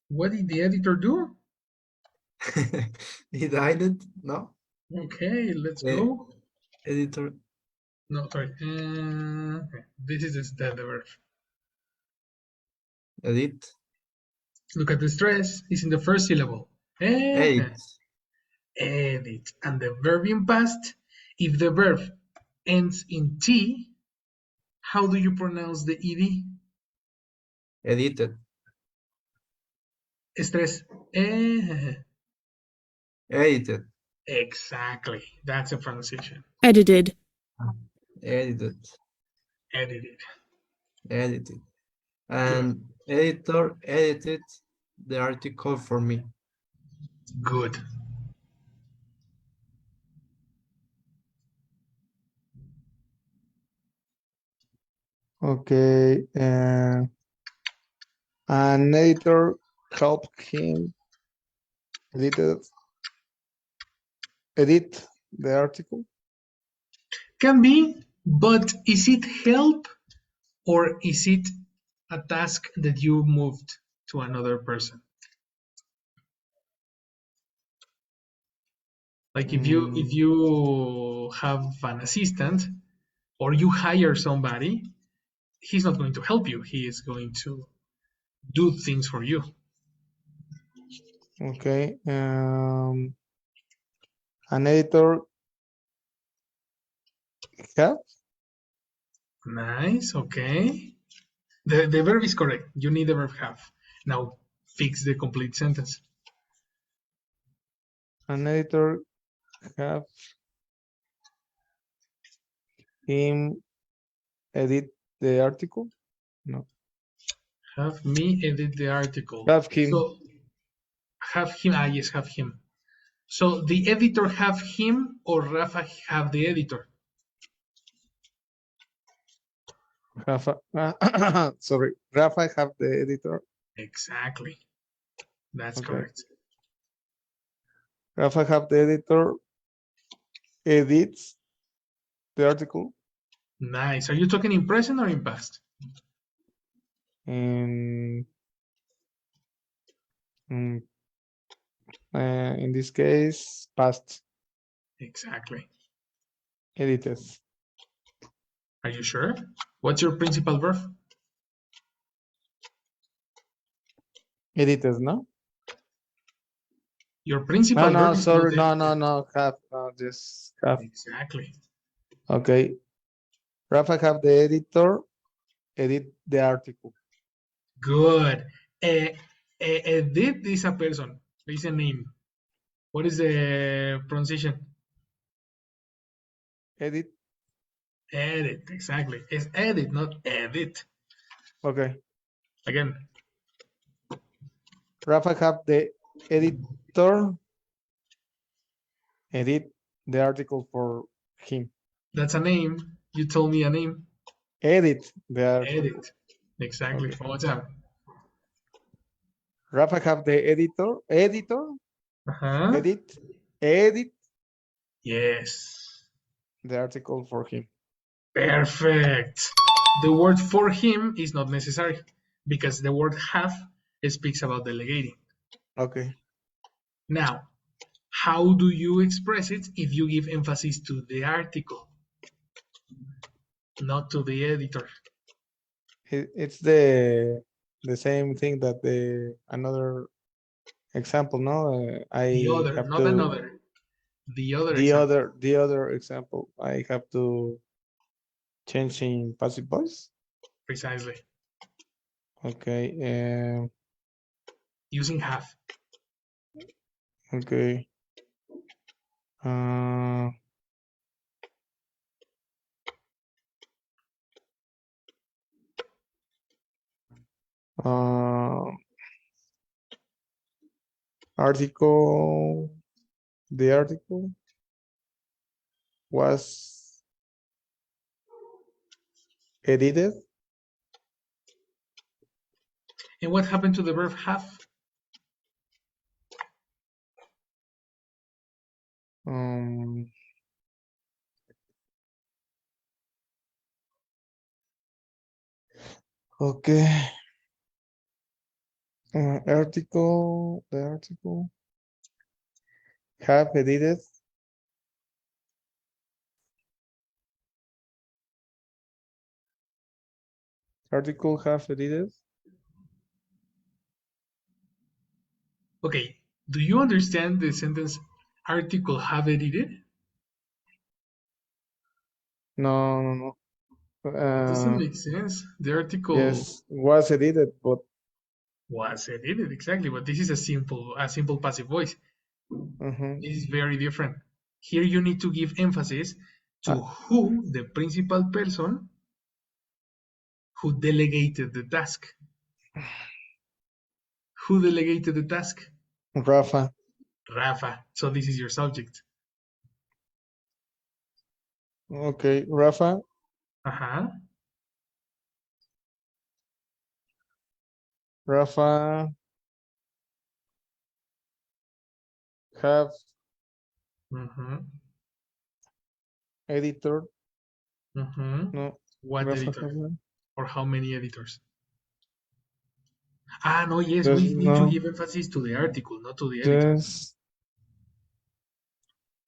S1: What did the editor do?
S5: Edited? No.
S1: Okay, let's
S5: The
S1: go.
S5: editor.
S1: No, sorry. This is the verb.
S5: Edit.
S1: Look at the stress. It's in the first syllable.
S5: Edit.
S1: Edit. And the verb in past, if the verb ends in T, how do you pronounce the ED?
S5: Edited.
S1: Stress.
S5: Edited.
S1: Exactly. That's a pronunciation.
S7: Edited.
S5: Edited.
S1: Edited.
S5: Edited. And editor edited the article for me.
S1: Good.
S6: Okay. An editor helped him edit the article.
S1: Can be, but is it help or is it a task that you moved to another person. Like if you have an assistant or you hire somebody, he's not going to help you. He is going to do things for you.
S6: Okay. An editor have.
S1: Nice. Okay. The verb is correct. You need the verb have. Now fix the complete sentence.
S6: An editor have him edit the article. No.
S1: Have me edit the article.
S6: Have him.
S1: So have him. Ah, yes, have him. So the editor have him or Rafa have the editor?
S6: Rafa. Sorry. Rafa have the editor.
S1: Exactly. That's
S6: Okay.
S1: correct.
S6: Rafa have the editor edits the article.
S1: Nice. Are you talking in present or in past?
S6: In this case, past
S1: Exactly.
S6: edited.
S1: Are you sure? What's your principal verb?
S6: Edited, no?
S1: Your principal
S6: No,
S1: verb is not
S6: sorry,
S1: edited.
S6: no, have, just have.
S1: Exactly.
S6: Okay. Rafa have the editor edit the article.
S1: Good. Edit is a person. Is a name. What is the pronunciation?
S6: Edit.
S1: Edit. Exactly. It's edit, not edit.
S6: Okay.
S1: Again.
S6: Rafa have the editor edit the article for him.
S1: That's a name. You told me a name.
S6: Edit the article.
S1: Edit. Exactly.
S6: Okay.
S1: One more time.
S6: Rafa have the editor
S1: Uh-huh.
S6: edit
S1: Yes.
S6: the article for him.
S1: Perfect. The word for him is not necessary because the word have speaks about delegating.
S6: Okay.
S1: Now, how do you express it if you give emphasis to the article, not to the editor?
S6: It's the same thing that the another example, no?
S1: The
S6: I
S1: other,
S6: have
S1: not
S6: to
S1: another. The other example.
S6: the other example. I have to change in passive voice.
S1: Precisely.
S6: Okay.
S1: Using have.
S6: Okay. Article. The article was edited.
S1: And what happened to the verb have?
S6: Okay. Article. The article have edited. Article have edited.
S1: Okay. Do you understand the sentence article have edited?
S6: No.
S1: It doesn't make sense. The article
S6: Yes, was edited, but
S1: was edited, exactly. But this is a simple passive voice. This is very different. Here you need to give emphasis to who, the principal person, who delegated the task. Who delegated the task?
S6: Rafa.
S1: Rafa. So this is your subject.
S6: Okay, Rafa.
S1: Uh-huh.
S6: Rafa have editor. No.
S1: What
S6: Rafa
S1: editor?
S6: have
S1: Or how many editors? Ah, no, yes,
S6: There's
S1: we need to
S6: no,
S1: give emphasis to the article, not to the editor.
S6: just,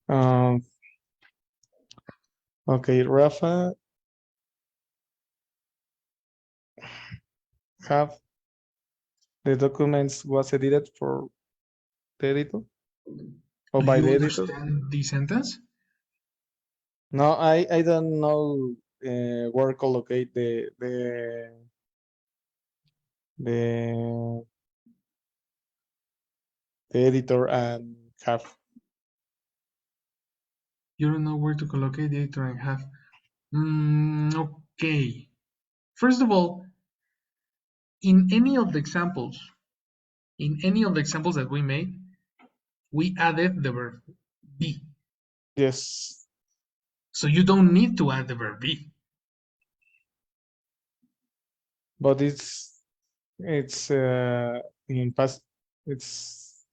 S6: um, okay, Rafa have the documents was edited for the editor or
S1: Do
S6: by
S1: you
S6: the editor.
S1: understand the sentence?
S6: No, I don't know where collocate the editor and have.
S1: You don't know where to collocate the editor and have. Okay. First of all, in any of the examples that we made, we added the verb be.
S6: Yes,
S1: So you don't need to add the verb be.
S6: but it's in past it's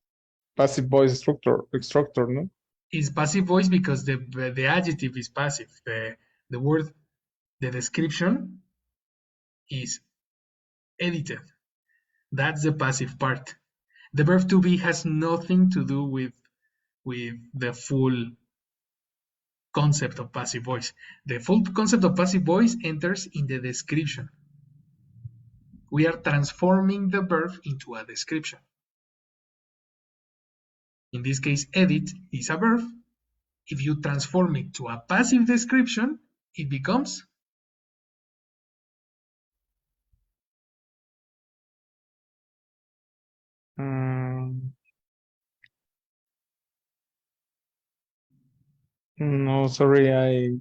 S6: passive voice structure, no?
S1: It's passive voice because the adjective is passive. The word, the description is edited. That's the passive part. The verb to be has nothing to do with the full concept of passive voice. The full concept of passive voice enters in the description. We are transforming the verb into a description. In this case, edit is a verb. If you transform it to a passive description, it becomes
S6: No, sorry, I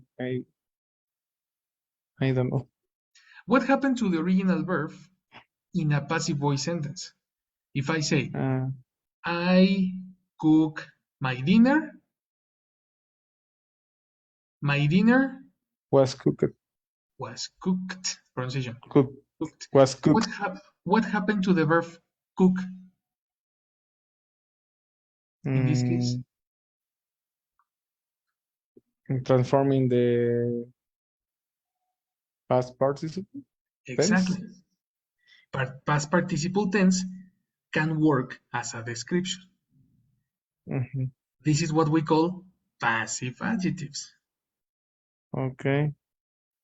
S6: don't know.
S1: what happened to the original verb in a passive voice sentence. If I say, I cook my dinner
S6: Was cooked.
S1: was cooked, pronunciation,
S6: Cooked.
S1: cooked.
S6: Was
S1: What,
S6: cooked.
S1: what happened to the verb cook in this case?
S6: Transforming the past participle tense.
S1: Exactly. Past participle tense can work as a description. This is what we call passive adjectives.
S6: Okay.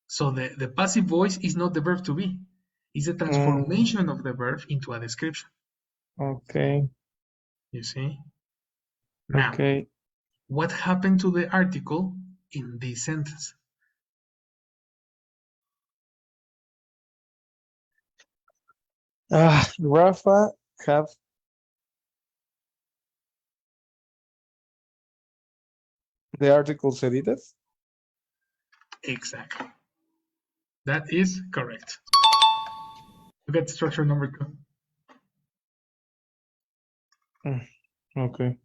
S1: So the passive voice is not the verb to be. It's a transformation of the verb into a description.
S6: Okay.
S1: You see? Now,
S6: Okay.
S1: what happened to the article in this sentence?
S6: Rafa have the articles edited.
S1: Exactly. That is correct. You get structure number 2.
S6: Okay.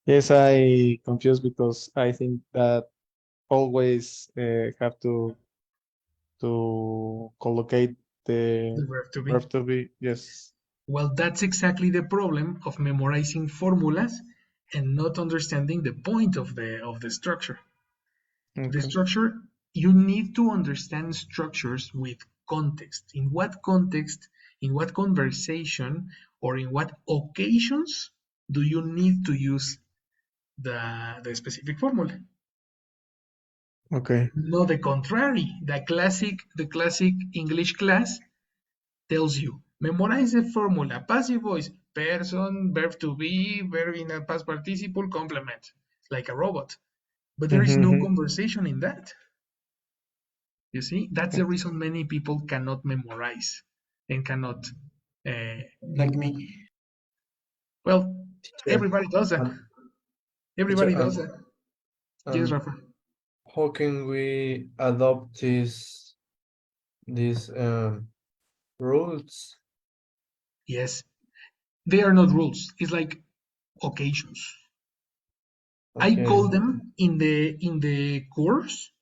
S6: Yes, I confused because I think that always have to collocate the
S1: The verb to be.
S6: verb to be. Yes.
S1: Well, that's exactly the problem of memorizing formulas and not understanding the point of the structure. The
S6: Okay.
S1: structure, you need to understand structures with context. In what context, in what conversation, or in what occasions do you need to use the specific formula?
S6: Okay.
S1: No, the contrary. The classic English class tells you memorize the formula, passive voice, person, verb to be, verb in a past participle, complement, like a robot. But there is no conversation in that. You see, that's the reason many people cannot memorize and cannot.
S2: Like me.
S1: Well,
S7: Teacher,
S1: everybody does that.
S7: teacher,
S1: Everybody does that. Yes, Rafa.
S7: how can we adopt these rules?
S1: Yes, they are not rules. It's like occasions. I
S7: Okay.
S1: call them in the course.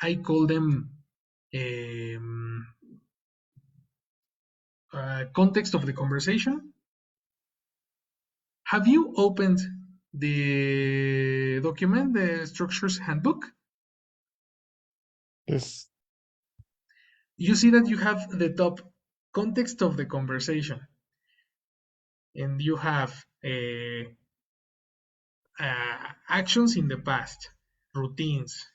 S1: I call them context of the conversation. Have you opened the document, the structures handbook?
S6: Yes.
S1: you see that you have the top context of the conversation, and you have actions in the past, routines,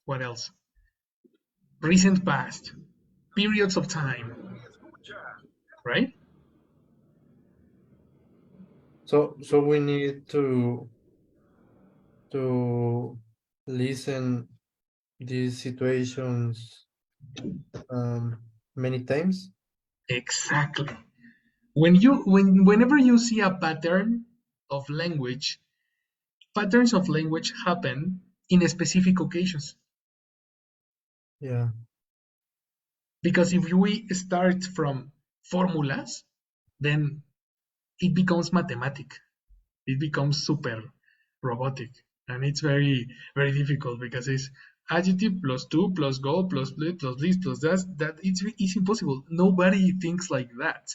S1: what else? Recent past, periods of time, right?
S7: So we need to listen these situations many times.
S1: Exactly. Whenever you see a pattern of language, patterns of language happen in specific occasions.
S7: Yeah.
S1: Because if we start from formulas, then it becomes mathematic. It becomes super robotic. And it's very, very difficult because it's adjective plus to plus go plus this plus that it's impossible. Nobody thinks like that.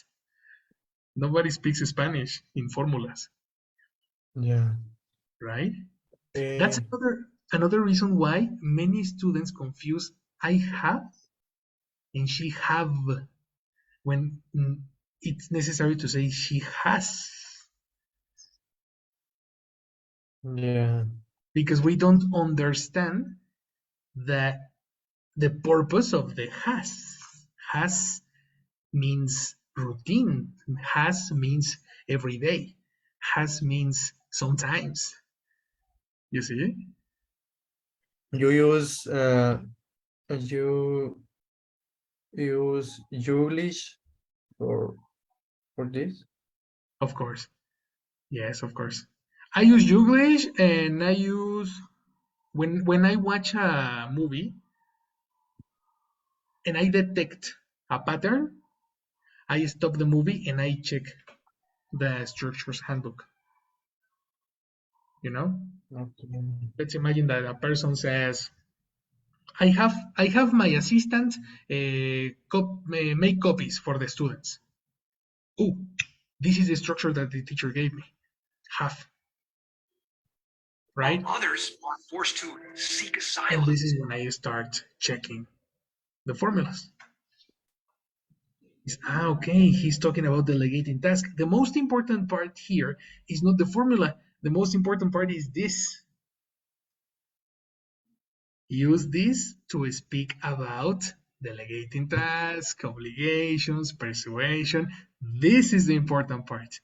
S1: Nobody speaks Spanish in formulas,
S7: Yeah.
S1: right? That's
S7: Eh,
S1: another reason why many students confuse I have and she have when it's necessary to say she has,
S7: yeah.
S1: because we don't understand that the purpose of the has. Has means routine. Has means every day. Has means sometimes. You see?
S7: You use you use English for this?
S1: Of course. Yes, of course. I use English, and I use when I watch a movie and I detect a pattern, I stop the movie and I check the structure's handbook. You know,
S7: Okay.
S1: let's imagine that a person says, I have my assistant make copies for the students. Oh, this is the structure that the teacher gave me. Have, right?
S8: While others are forced to seek
S1: And
S8: asylum.
S1: this is when I start checking the formulas. Okay, he's talking about delegating task. The most important part here is not the formula. The most important part is this. Use this to speak about delegating task, obligations, persuasion. This is the important part.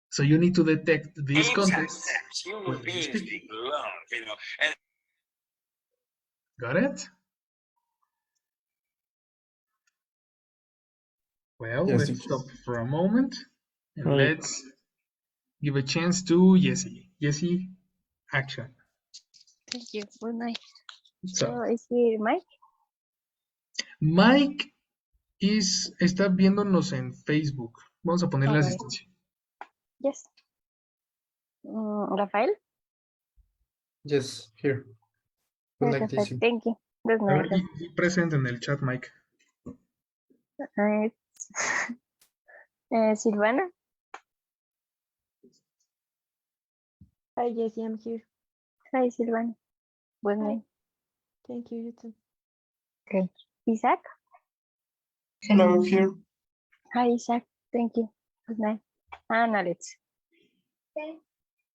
S1: So you need to detect these contexts
S8: Human
S1: when you
S8: beings
S1: speak.
S8: need love, and
S1: Got it? Well,
S7: Yes,
S1: let's
S7: teacher.
S1: stop for a moment and
S6: Right.
S1: let's give a chance to Jessie. Jessie, action.
S9: Thank you. Good night.
S1: So,
S9: So, is he Mike?
S1: Mike está viéndonos en Facebook. Vamos a ponerle
S9: Okay.
S1: asistencia.
S9: Yes. Rafael?
S7: Yes, here. Good night,
S9: Perfect.
S7: Daisy.
S9: Thank you. Good
S1: A
S9: night.
S1: ver, y presente en el chat, Mike.
S9: Silvana?
S4: Hi, Jessie, I'm here.
S9: Hi, Silvana. Good
S4: Hi.
S9: night.
S4: Thank you, you too.
S9: Okay. Isaac?
S2: Hello, here.
S9: Hi, Isaac. Thank you. Good night. And Alex.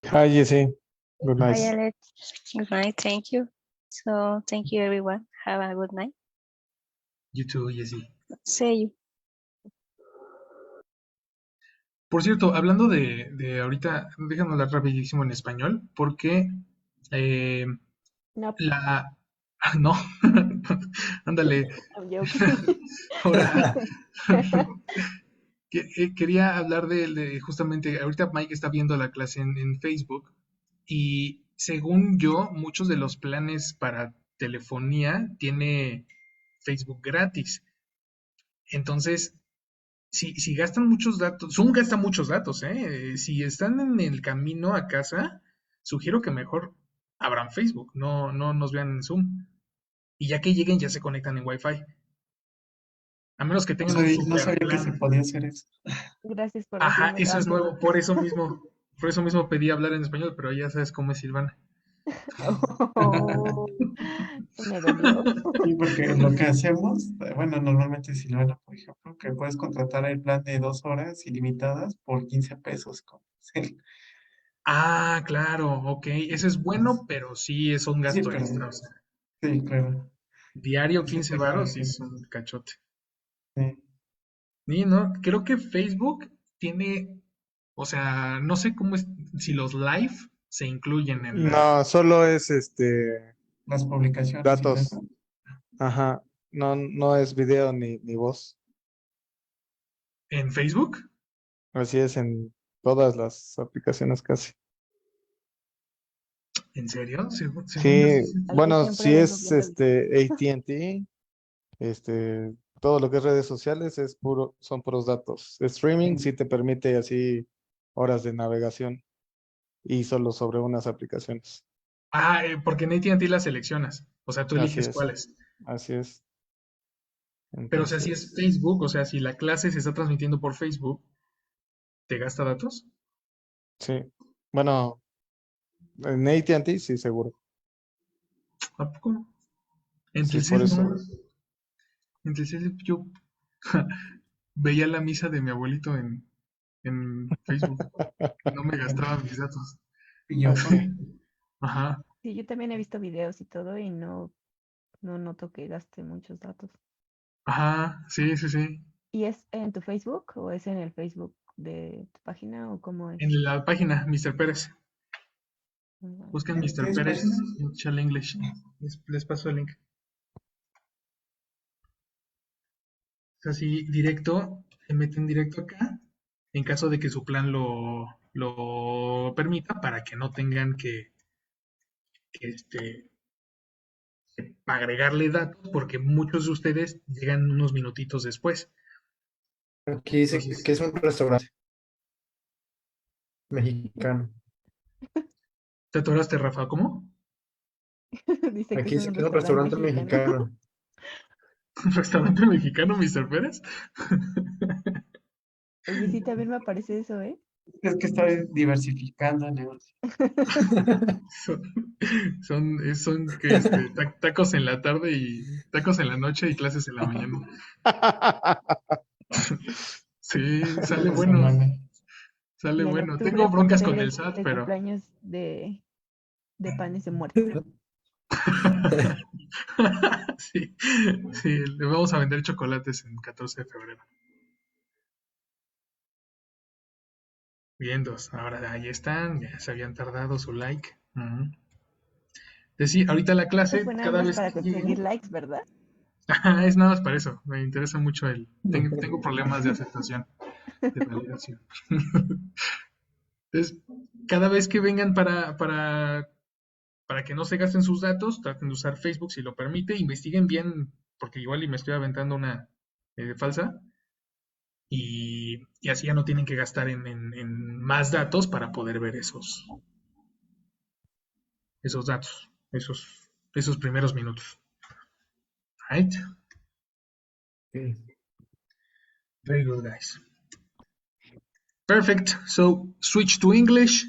S6: Hi, Jesse. Good
S9: Hi,
S6: night.
S9: Alex. Good night. Thank you. So, thank you, everyone. Have a good night.
S1: You too, Jessie.
S9: See you.
S1: Por cierto, hablando de ahorita, déjame hablar rapidísimo en español, porque
S4: No,
S1: no, ándale,
S4: I'm joking.
S1: ahora quería hablar justamente, ahorita Mike está viendo la clase en Facebook y según yo, muchos de los planes para telefonía tiene Facebook gratis. Entonces, si gastan muchos datos, Zoom gasta muchos datos, ¿eh? Si están en el camino a casa, sugiero que mejor abran Facebook, no nos vean en Zoom. Y ya que lleguen, ya se conectan en Wi-Fi. A menos que tengan un
S2: No
S1: super
S2: sabía que se
S1: plan.
S2: podía hacer eso.
S4: Gracias por
S1: Ajá,
S4: decirme
S1: eso es
S4: antes.
S1: nuevo, por eso mismo pedí hablar en español, pero ya sabes cómo es Silvana.
S4: Oh, eso me dolió.
S2: Sí, porque lo que hacemos, bueno, normalmente Silvana, por ejemplo, que puedes contratar el plan de 2 horas ilimitadas por 15 pesos. Sí,
S1: Ah, claro, ok. Ese es bueno, pero sí es un
S2: sí,
S1: gasto
S2: pero
S1: extra. O sea,
S2: sí, claro.
S1: diario
S2: Sí,
S1: 15
S2: pues ya
S1: varos
S2: ves
S1: sí
S2: que
S1: es un cachote.
S2: sí.
S1: Y no, creo que Facebook tiene, o sea, no sé cómo es, si los live se incluyen en
S6: No, solo es
S2: Las publicaciones y todo
S6: datos.
S2: eso.
S6: Ajá. No, no es video ni voz.
S1: en Facebook.
S6: Así es en todas las aplicaciones casi.
S1: ¿En serio? Según yo
S6: Sí,
S1: sí.
S4: Ay, yo
S6: bueno,
S4: siempre
S6: si
S4: vengo
S6: es
S4: viendo videos.
S6: AT&T, todo lo que es redes sociales son puros datos. Streaming sí te permite así horas de navegación y solo sobre unas aplicaciones.
S1: Ah, porque en AT&T las seleccionas. O sea, tú
S6: Así
S1: eliges
S6: es,
S1: cuáles.
S6: así es.
S1: Pero, o sea, si es
S6: Entonces,
S1: Facebook, o sea, si la clase se está transmitiendo por Facebook, ¿te gasta datos?
S6: sí. Bueno, en AT&T sí, seguro.
S1: ¿A poco? En
S6: Sí, por
S1: Telcel no.
S6: eso.
S1: En Telcel yo veía la misa de mi abuelito en Facebook. No me gastaba mis datos.
S2: Y yo,
S1: Ajá,
S4: Sí, yo también he visto videos y todo y no noto que gaste muchos datos.
S1: ajá, sí, sí, sí.
S4: ¿Y es en tu Facebook o es en el Facebook de tu página o cómo es?
S1: En la página, Mr. Pérez. Buscan
S2: ¿en qué
S1: Mr.
S2: es
S1: Pérez
S2: página?
S1: en Chal English. Les paso el link. Es así, directo, se meten directo acá, en caso de que su plan lo permita, para que no tengan que agregarle datos, porque muchos de ustedes llegan unos minutitos después.
S7: Aquí dice
S1: Entonces,
S7: que es un restaurante mexicano.
S1: ¿te atoraste, Rafa? ¿Cómo?
S4: Dice que
S7: Aquí
S4: es
S7: dice
S4: un
S7: que es un
S4: restaurante
S7: restaurante
S4: mexicano.
S7: mexicano.
S1: ¿Un restaurante mexicano, Mr. Pérez?
S4: Oye, sí, también me aparece eso, ¿eh?
S2: Es que estoy diversificando el negocio.
S1: Son, son que tacos en la tarde y tacos en la noche y clases en la mañana. Sí, sale
S2: La
S1: bueno,
S2: semana.
S1: sale
S4: Y en
S1: bueno. Tengo
S4: octubre,
S1: broncas con el
S4: pasteles
S1: SAT,
S4: de
S1: pero
S4: cumpleaños de panes de muerto.
S1: sí, sí, le vamos a vender chocolates en 14 de febrero. Bien, dos. Ahora ahí están, ya se habían tardado su like. Ujú. Decía, ahorita la
S4: Esto
S1: clase,
S4: fue nada
S1: cada
S4: más
S1: vez
S4: para
S1: que
S4: conseguir
S1: lleguen,
S4: likes, ¿verdad?
S1: es nada más para eso. Me interesa mucho tengo problemas de aceptación, de validación. Entonces, cada vez que vengan para que no se gasten sus datos, traten de usar Facebook si lo permite, investiguen bien, porque igual y me estoy aventando una falsa, y así ya no tienen que gastar en más datos para poder ver esos datos, esos primeros minutos. Right?
S7: Sí.
S1: Very good, guys. Perfect. So switch to English.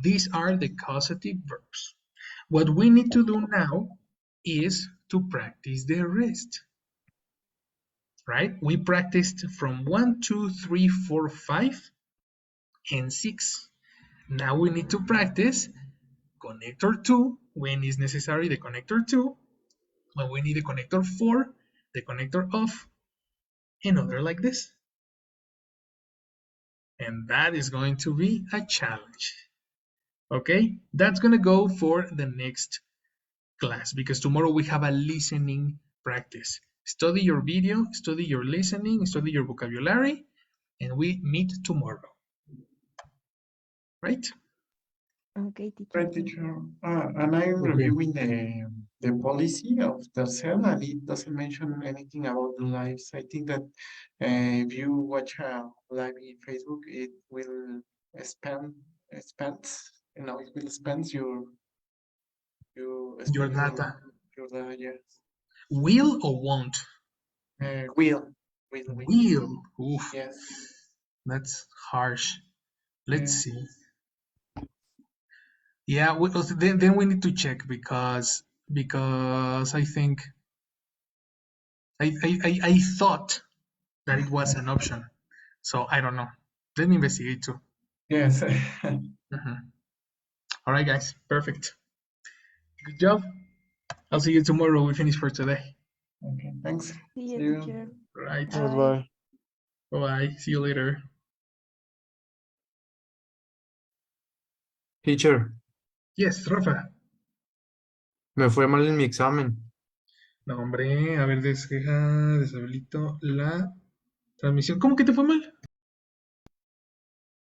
S1: These are the causative verbs. What we need to do now is to practice the rest. Right? We practiced from 1, 2, 3, 4, 5, and 6. Now we need to practice connector 2 when is necessary, the connector 2. When we need the connector 4, the connector off, and other like this. And that is going to be a challenge. Okay, that's going to go for the next class because tomorrow we have a listening practice. Study your video, study your listening, study your vocabulary, and we meet tomorrow. Right?
S4: Ok, teacher,
S2: Right,
S4: thank you.
S2: teacher. And I'm
S7: Okay.
S2: reviewing the policy of Telcel, and it doesn't mention anything about the lives. I think that if you watch a live in Facebook, it will spend, it will spend you
S1: Your
S2: spend
S1: data.
S2: your data, yes.
S1: Will or won't?
S2: Will,
S1: Will. Oof,
S2: yes.
S1: that's harsh. Let's
S2: Yeah.
S1: see. Yeah, then we need to check because I think I thought that it was an option. So I don't know. Let me investigate too.
S2: Yes.
S1: Mhm. All right, guys. Perfect. Good job. I'll see you tomorrow. We finish for today.
S2: Okay, thanks.
S4: See
S2: See
S4: you,
S2: you.
S4: teacher.
S1: All right.
S4: Bye.
S6: Bye.
S1: Bye. See you later.
S5: Teacher,
S1: Yes, Rafa.
S5: me fue mal en mi examen.
S1: No, hombre. A ver, deshabilito la transmisión. ¿Cómo que te fue mal?